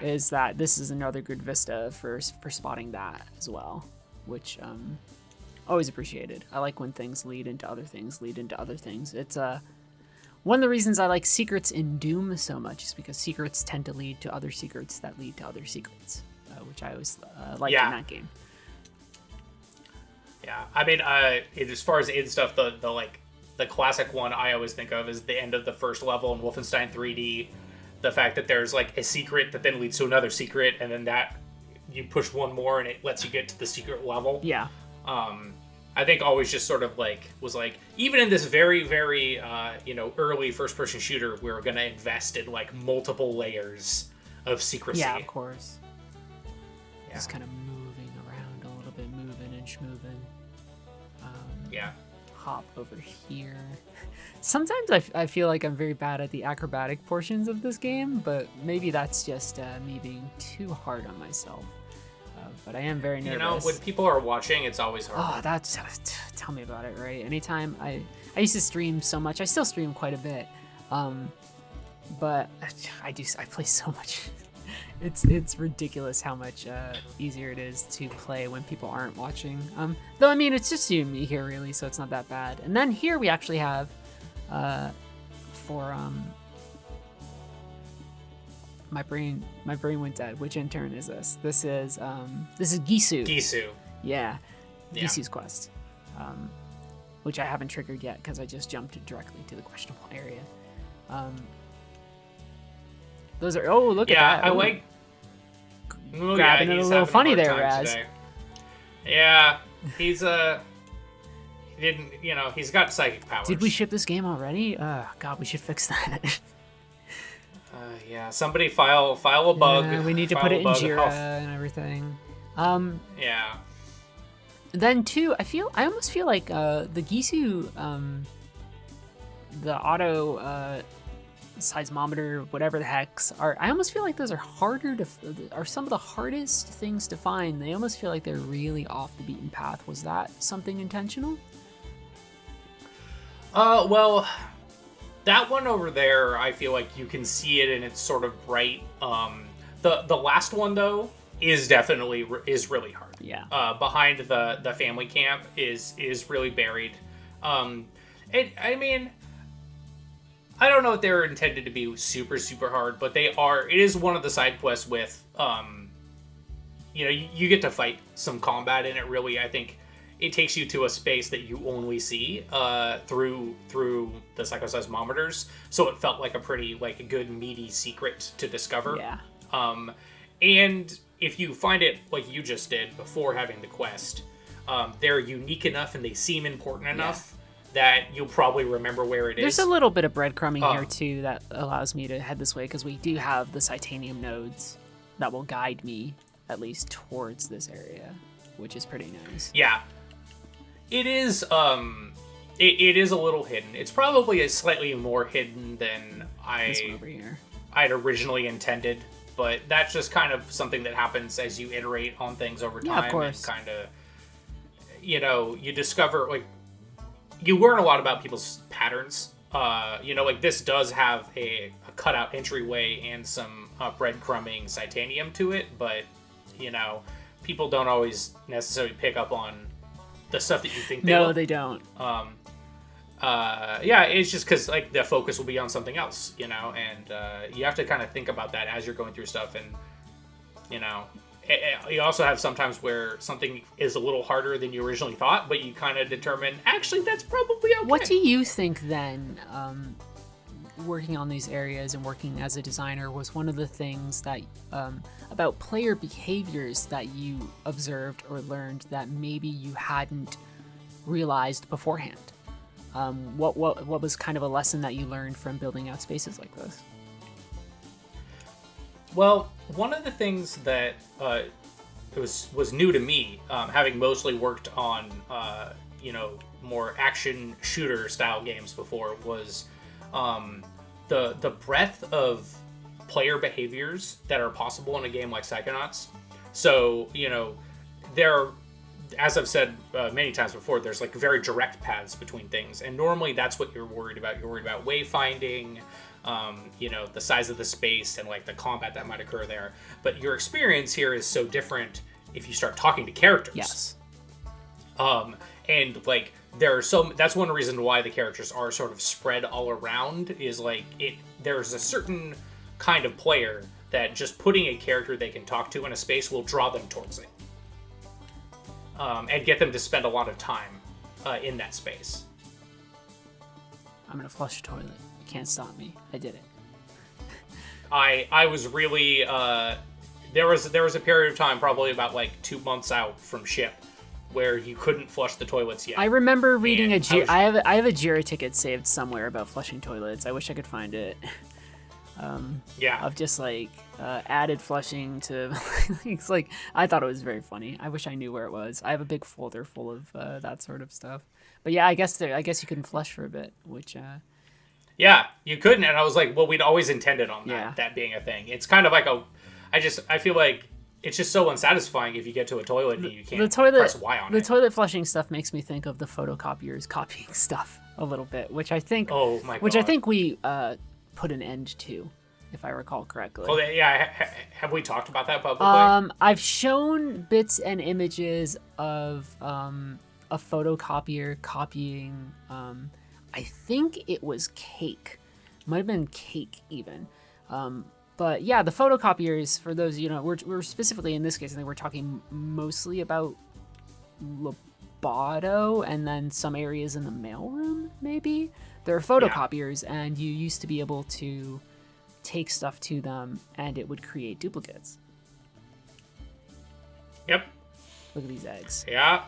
Is that this is another good vista for spotting that as well, which always appreciated. I like when things lead into other things. It's one of the reasons I like secrets in Doom so much is because secrets tend to lead to other secrets that lead to other secrets, which I always liked in that game. Yeah, I mean, as far as id stuff, the classic one I always think of is the end of the first level in Wolfenstein 3D. The fact that there's like a secret that then leads to another secret, and then that you push one more and it lets you get to the secret level. Yeah. I think always just sort of like was like, even in this very, very early first-person shooter, we're gonna invest in like multiple layers of secrecy. Yeah, of course. Yeah. Just kind of moving around a little bit, moving and schmoving. Hop over here. Sometimes I feel like I'm very bad at the acrobatic portions of this game, but maybe that's just me being too hard on myself. But I am very nervous. You know, when people are watching, it's always hard. Oh, tell me about it, right? Anytime I used to stream so much. I still stream quite a bit. But I play so much It's ridiculous how much easier it is to play when people aren't watching. Though I mean, it's just you and me here really, so it's not that bad. And then here we actually have for my brain went dead. Which intern is this? This is Gisu. Gisu. Yeah. Gisu's quest. Which I haven't triggered yet because I just jumped directly to the questionable area. Those are look at that. I like grabbing it a little funny there, Raz. Today. Yeah, he's he's got psychic powers. Did we ship this game already? God, we should fix that. Yeah, somebody file a bug. Yeah, we need to put it in Jira and everything. Yeah. Then too, I almost feel like the Gisu, the auto seismometer, whatever the hex are. I almost feel like those are are some of the hardest things to find. They almost feel like they're really off the beaten path. Was that something intentional? Well, that one over there, I feel like you can see it and it's sort of bright. The last one though is really hard. Yeah. Behind the family camp is really buried. I mean, I don't know if they're intended to be super, super hard, but they are. It is one of the side quests with, you get to fight some combat in it. Really, I think it takes you to a space that you only see through the psychoseismometers. So it felt like a good meaty secret to discover. Yeah. And if you find it like you just did before having the quest, they're unique enough and they seem important enough that you'll probably remember where it is. There's a little bit of breadcrumbing here too that allows me to head this way because we do have the Titanium nodes that will guide me at least towards this area, which is pretty nice. Yeah. It is it is a little hidden. It's probably a slightly more hidden than This one over here. I'd originally intended, but that's just kind of something that happens as you iterate on things over time. Yeah, of course. And kind of, you discover, like, you learn a lot about people's patterns. Like this does have a cutout entryway and some breadcrumbing titanium to it, but, people don't always necessarily pick up on the stuff that you think they will. No, they don't. It's just because like the focus will be on something else, and you have to kind of think about that as you're going through stuff, and you also have sometimes where something is a little harder than you originally thought, but you kind of determine actually that's probably okay. What do you think then? Working on these areas and working as a designer was one of the things that about player behaviors that you observed or learned that maybe you hadn't realized beforehand. What was kind of a lesson that you learned from building out spaces like this? Well, one of the things that was new to me, having mostly worked on more action shooter style games before, was the breadth of player behaviors that are possible in a game like Psychonauts. So there, as I've said many times before, there's like very direct paths between things, and normally that's what you're worried about. You're worried about wayfinding, the size of the space and like the combat that might occur there. But your experience here is so different if you start talking to characters. Yes. And like that's one reason why the characters are sort of spread all around, is like there's a certain kind of player that just putting a character they can talk to in a space will draw them towards it. And get them to spend a lot of time in that space. I'm gonna flush a toilet. You can't stop me. I did it. I was really there was a period of time, probably about like 2 months out from ship, where you couldn't flush the toilets yet. I remember reading I have a Jira ticket saved somewhere about flushing toilets. I wish I could find it. Of just like added flushing to it's like, I thought it was very funny. I wish I knew where it was. I have a big folder full of that sort of stuff. But yeah, I guess you couldn't flush for a bit, which yeah, you couldn't, and I was like, well, we'd always intended on that being a thing. It's kind of like I feel like it's just so unsatisfying if you get to a toilet and you can't press Y on it. The toilet flushing stuff makes me think of the photocopiers copying stuff a little bit, which I think oh my God. which I think we put an end to. if I recall correctly. Oh, yeah. Have we talked about that publicly? I've shown bits and images of a photocopier copying. I think it was cake. Might have been cake even. But yeah, the photocopiers, for those, we're specifically in this case, I think we're talking mostly about Lobato and then some areas in the mailroom, maybe. There are photocopiers, and you used to be able to take stuff to them, and it would create duplicates. Yep. Look at these eggs. Yeah.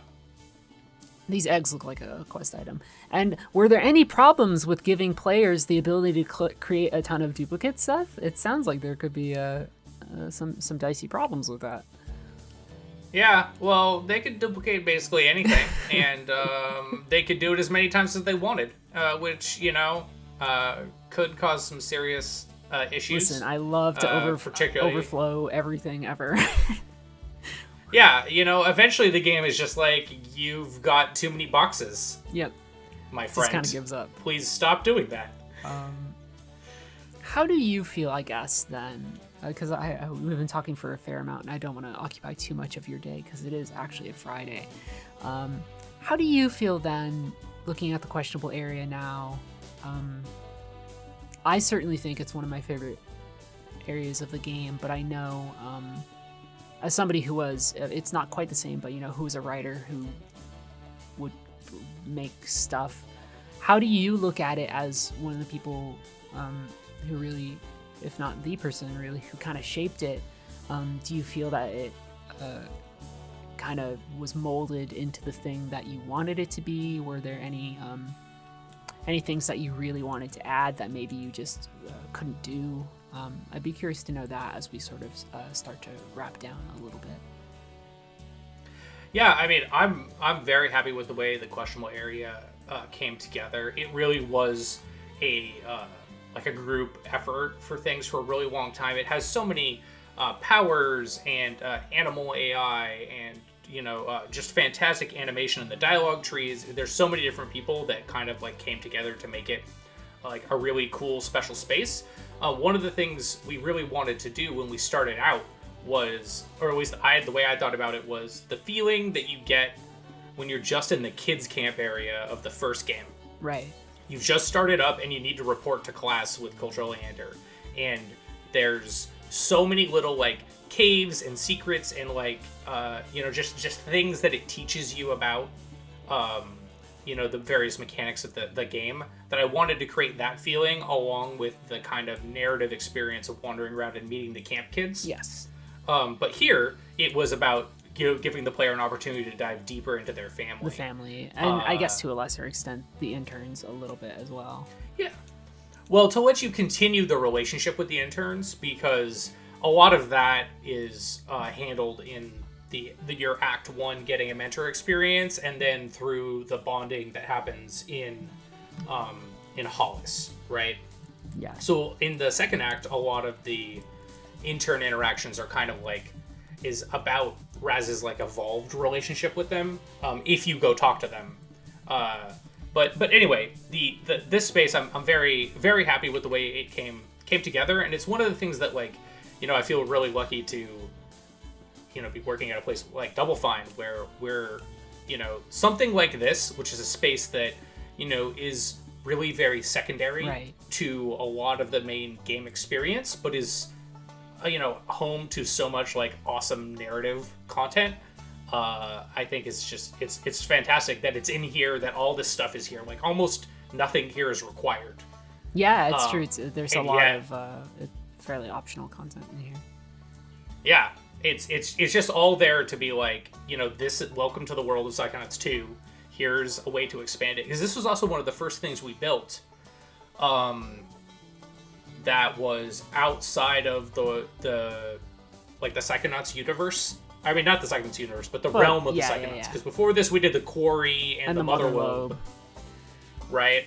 These eggs look like a quest item. And were there any problems with giving players the ability to create a ton of duplicates, Seth? It sounds like there could be some dicey problems with that. Yeah, well, they could duplicate basically anything, and they could do it as many times as they wanted, which, could cause some serious issues. Listen, I love to overflow everything ever. Yeah, eventually the game is just like, you've got too many boxes. Yep. My friend. Just kind of gives up. Please stop doing that. How do you feel, I guess, then? Because we've been talking for a fair amount, and I don't want to occupy too much of your day, because it is actually a Friday. How do you feel, then, looking at the questionable area now? I certainly think it's one of my favorite areas of the game, but I know... as somebody who was, it's not quite the same, but who was a writer who would make stuff. How do you look at it as one of the people who really, if not the person really, who kind of shaped it? Do you feel that it kind of was molded into the thing that you wanted it to be? Were there any things that you really wanted to add that maybe you just couldn't do? I'd be curious to know that as we sort of start to wrap down a little bit. Yeah, I mean, I'm very happy with the way the questionable area came together. It really was a group effort for things for a really long time. It has so many powers and animal AI and just fantastic animation in the dialogue trees. There's so many different people that kind of came together to make it like a really cool special space. One of the things we really wanted to do when we started out was, or at least the way I thought about it, was the feeling that you get when you're just in the kids camp area of the first game. Right. You've just started up and you need to report to class with Cultural Leander, and there's so many little caves and secrets and just things that it teaches you about the various mechanics of the game, that I wanted to create that feeling along with the kind of narrative experience of wandering around and meeting the camp kids. Yes. But here it was about giving the player an opportunity to dive deeper into their family. The family, and I guess to a lesser extent the interns a little bit as well. Yeah. Well, to let you continue the relationship with the interns, because a lot of that is handled in your Act 1 getting a mentor experience, and then through the bonding that happens in Hollis, right? Yeah. So in the second act, a lot of the intern interactions are kind of is about Raz's evolved relationship with them, if you go talk to them. But anyway, this space, I'm very, very happy with the way it came together, and it's one of the things that I feel really lucky to be working at a place like Double Fine, where we're something like this, which is a space that is really very secondary to a lot of the main game experience, but is home to so much awesome narrative content. I think it's fantastic that it's in here, that all this stuff is here. Almost nothing here is required. Yeah, it's true. There's a lot of fairly optional content in here. Yeah, it's just all there to be this. Welcome to the world of Psychonauts 2. Here's a way to expand it, because this was also one of the first things we built. That was outside of the Psychonauts universe. I mean, not the Psychonauts universe, but the realm of the Psychonauts. Because before this, we did the Quarry and the Mother Lobe, right?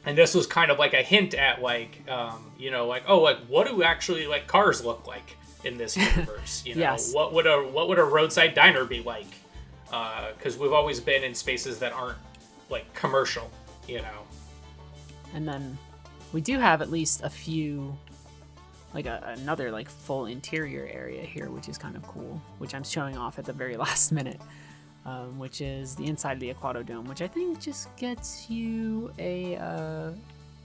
And this was kind of a hint at what do actually cars look like in this universe? Yes. What would a roadside diner be like? Because we've always been in spaces that aren't commercial, And then we do have at least a few like another like full interior area here, which is kind of cool, which I'm showing off at the very last minute, which is the inside of the Aquato Dome, which I think just gets you a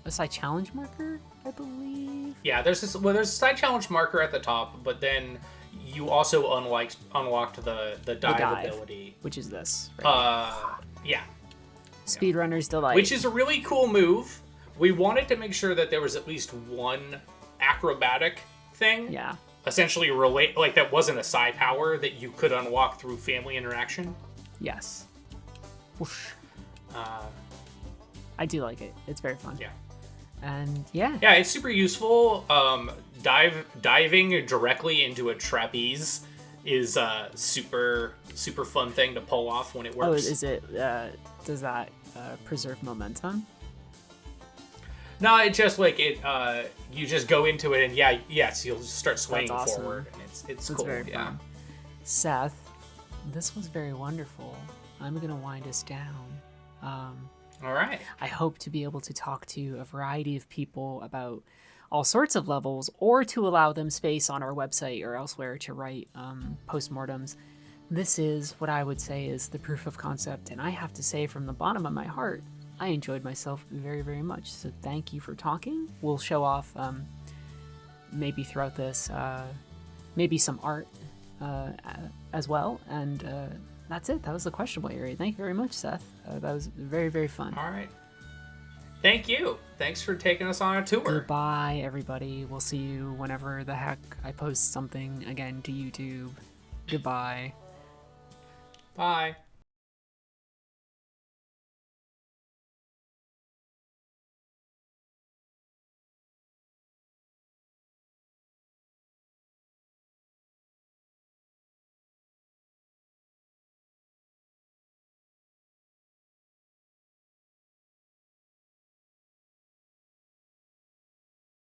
side challenge marker, I believe. Yeah, there's a side challenge marker at the top, but then you also unlocked the dive ability, which is this. Right? Yeah. Speedrunner's Delight. Which is a really cool move. We wanted to make sure that there was at least one acrobatic thing. Yeah. Essentially like that wasn't a side power that you could unlock through family interaction. Yes. Whoosh. I do like it. It's very fun. Yeah. And yeah. Yeah, it's super useful. Diving directly into a trapeze is a super fun thing to pull off when it works. Oh, is it? Does that preserve momentum? No, it just like it. You just go into it, and you'll just start swaying awesome. forward, and it's cool. Very fun. Seth, this was very wonderful. I'm gonna wind us down. All right. I hope to be able to talk to a variety of people about all sorts of levels, or to allow them space on our website or elsewhere to write postmortems. This is what I would say is the proof of concept, and I have to say from the bottom of my heart, I enjoyed myself very, very much. So thank you for talking. We'll show off maybe throughout this, maybe some art as well. And that's it. That was the questionable area. Thank you very much, Seth. That was very, very fun. All right. Thank you. Thanks for taking us on a tour. Goodbye, everybody. We'll see you whenever the heck I post something again to YouTube. Goodbye. Bye.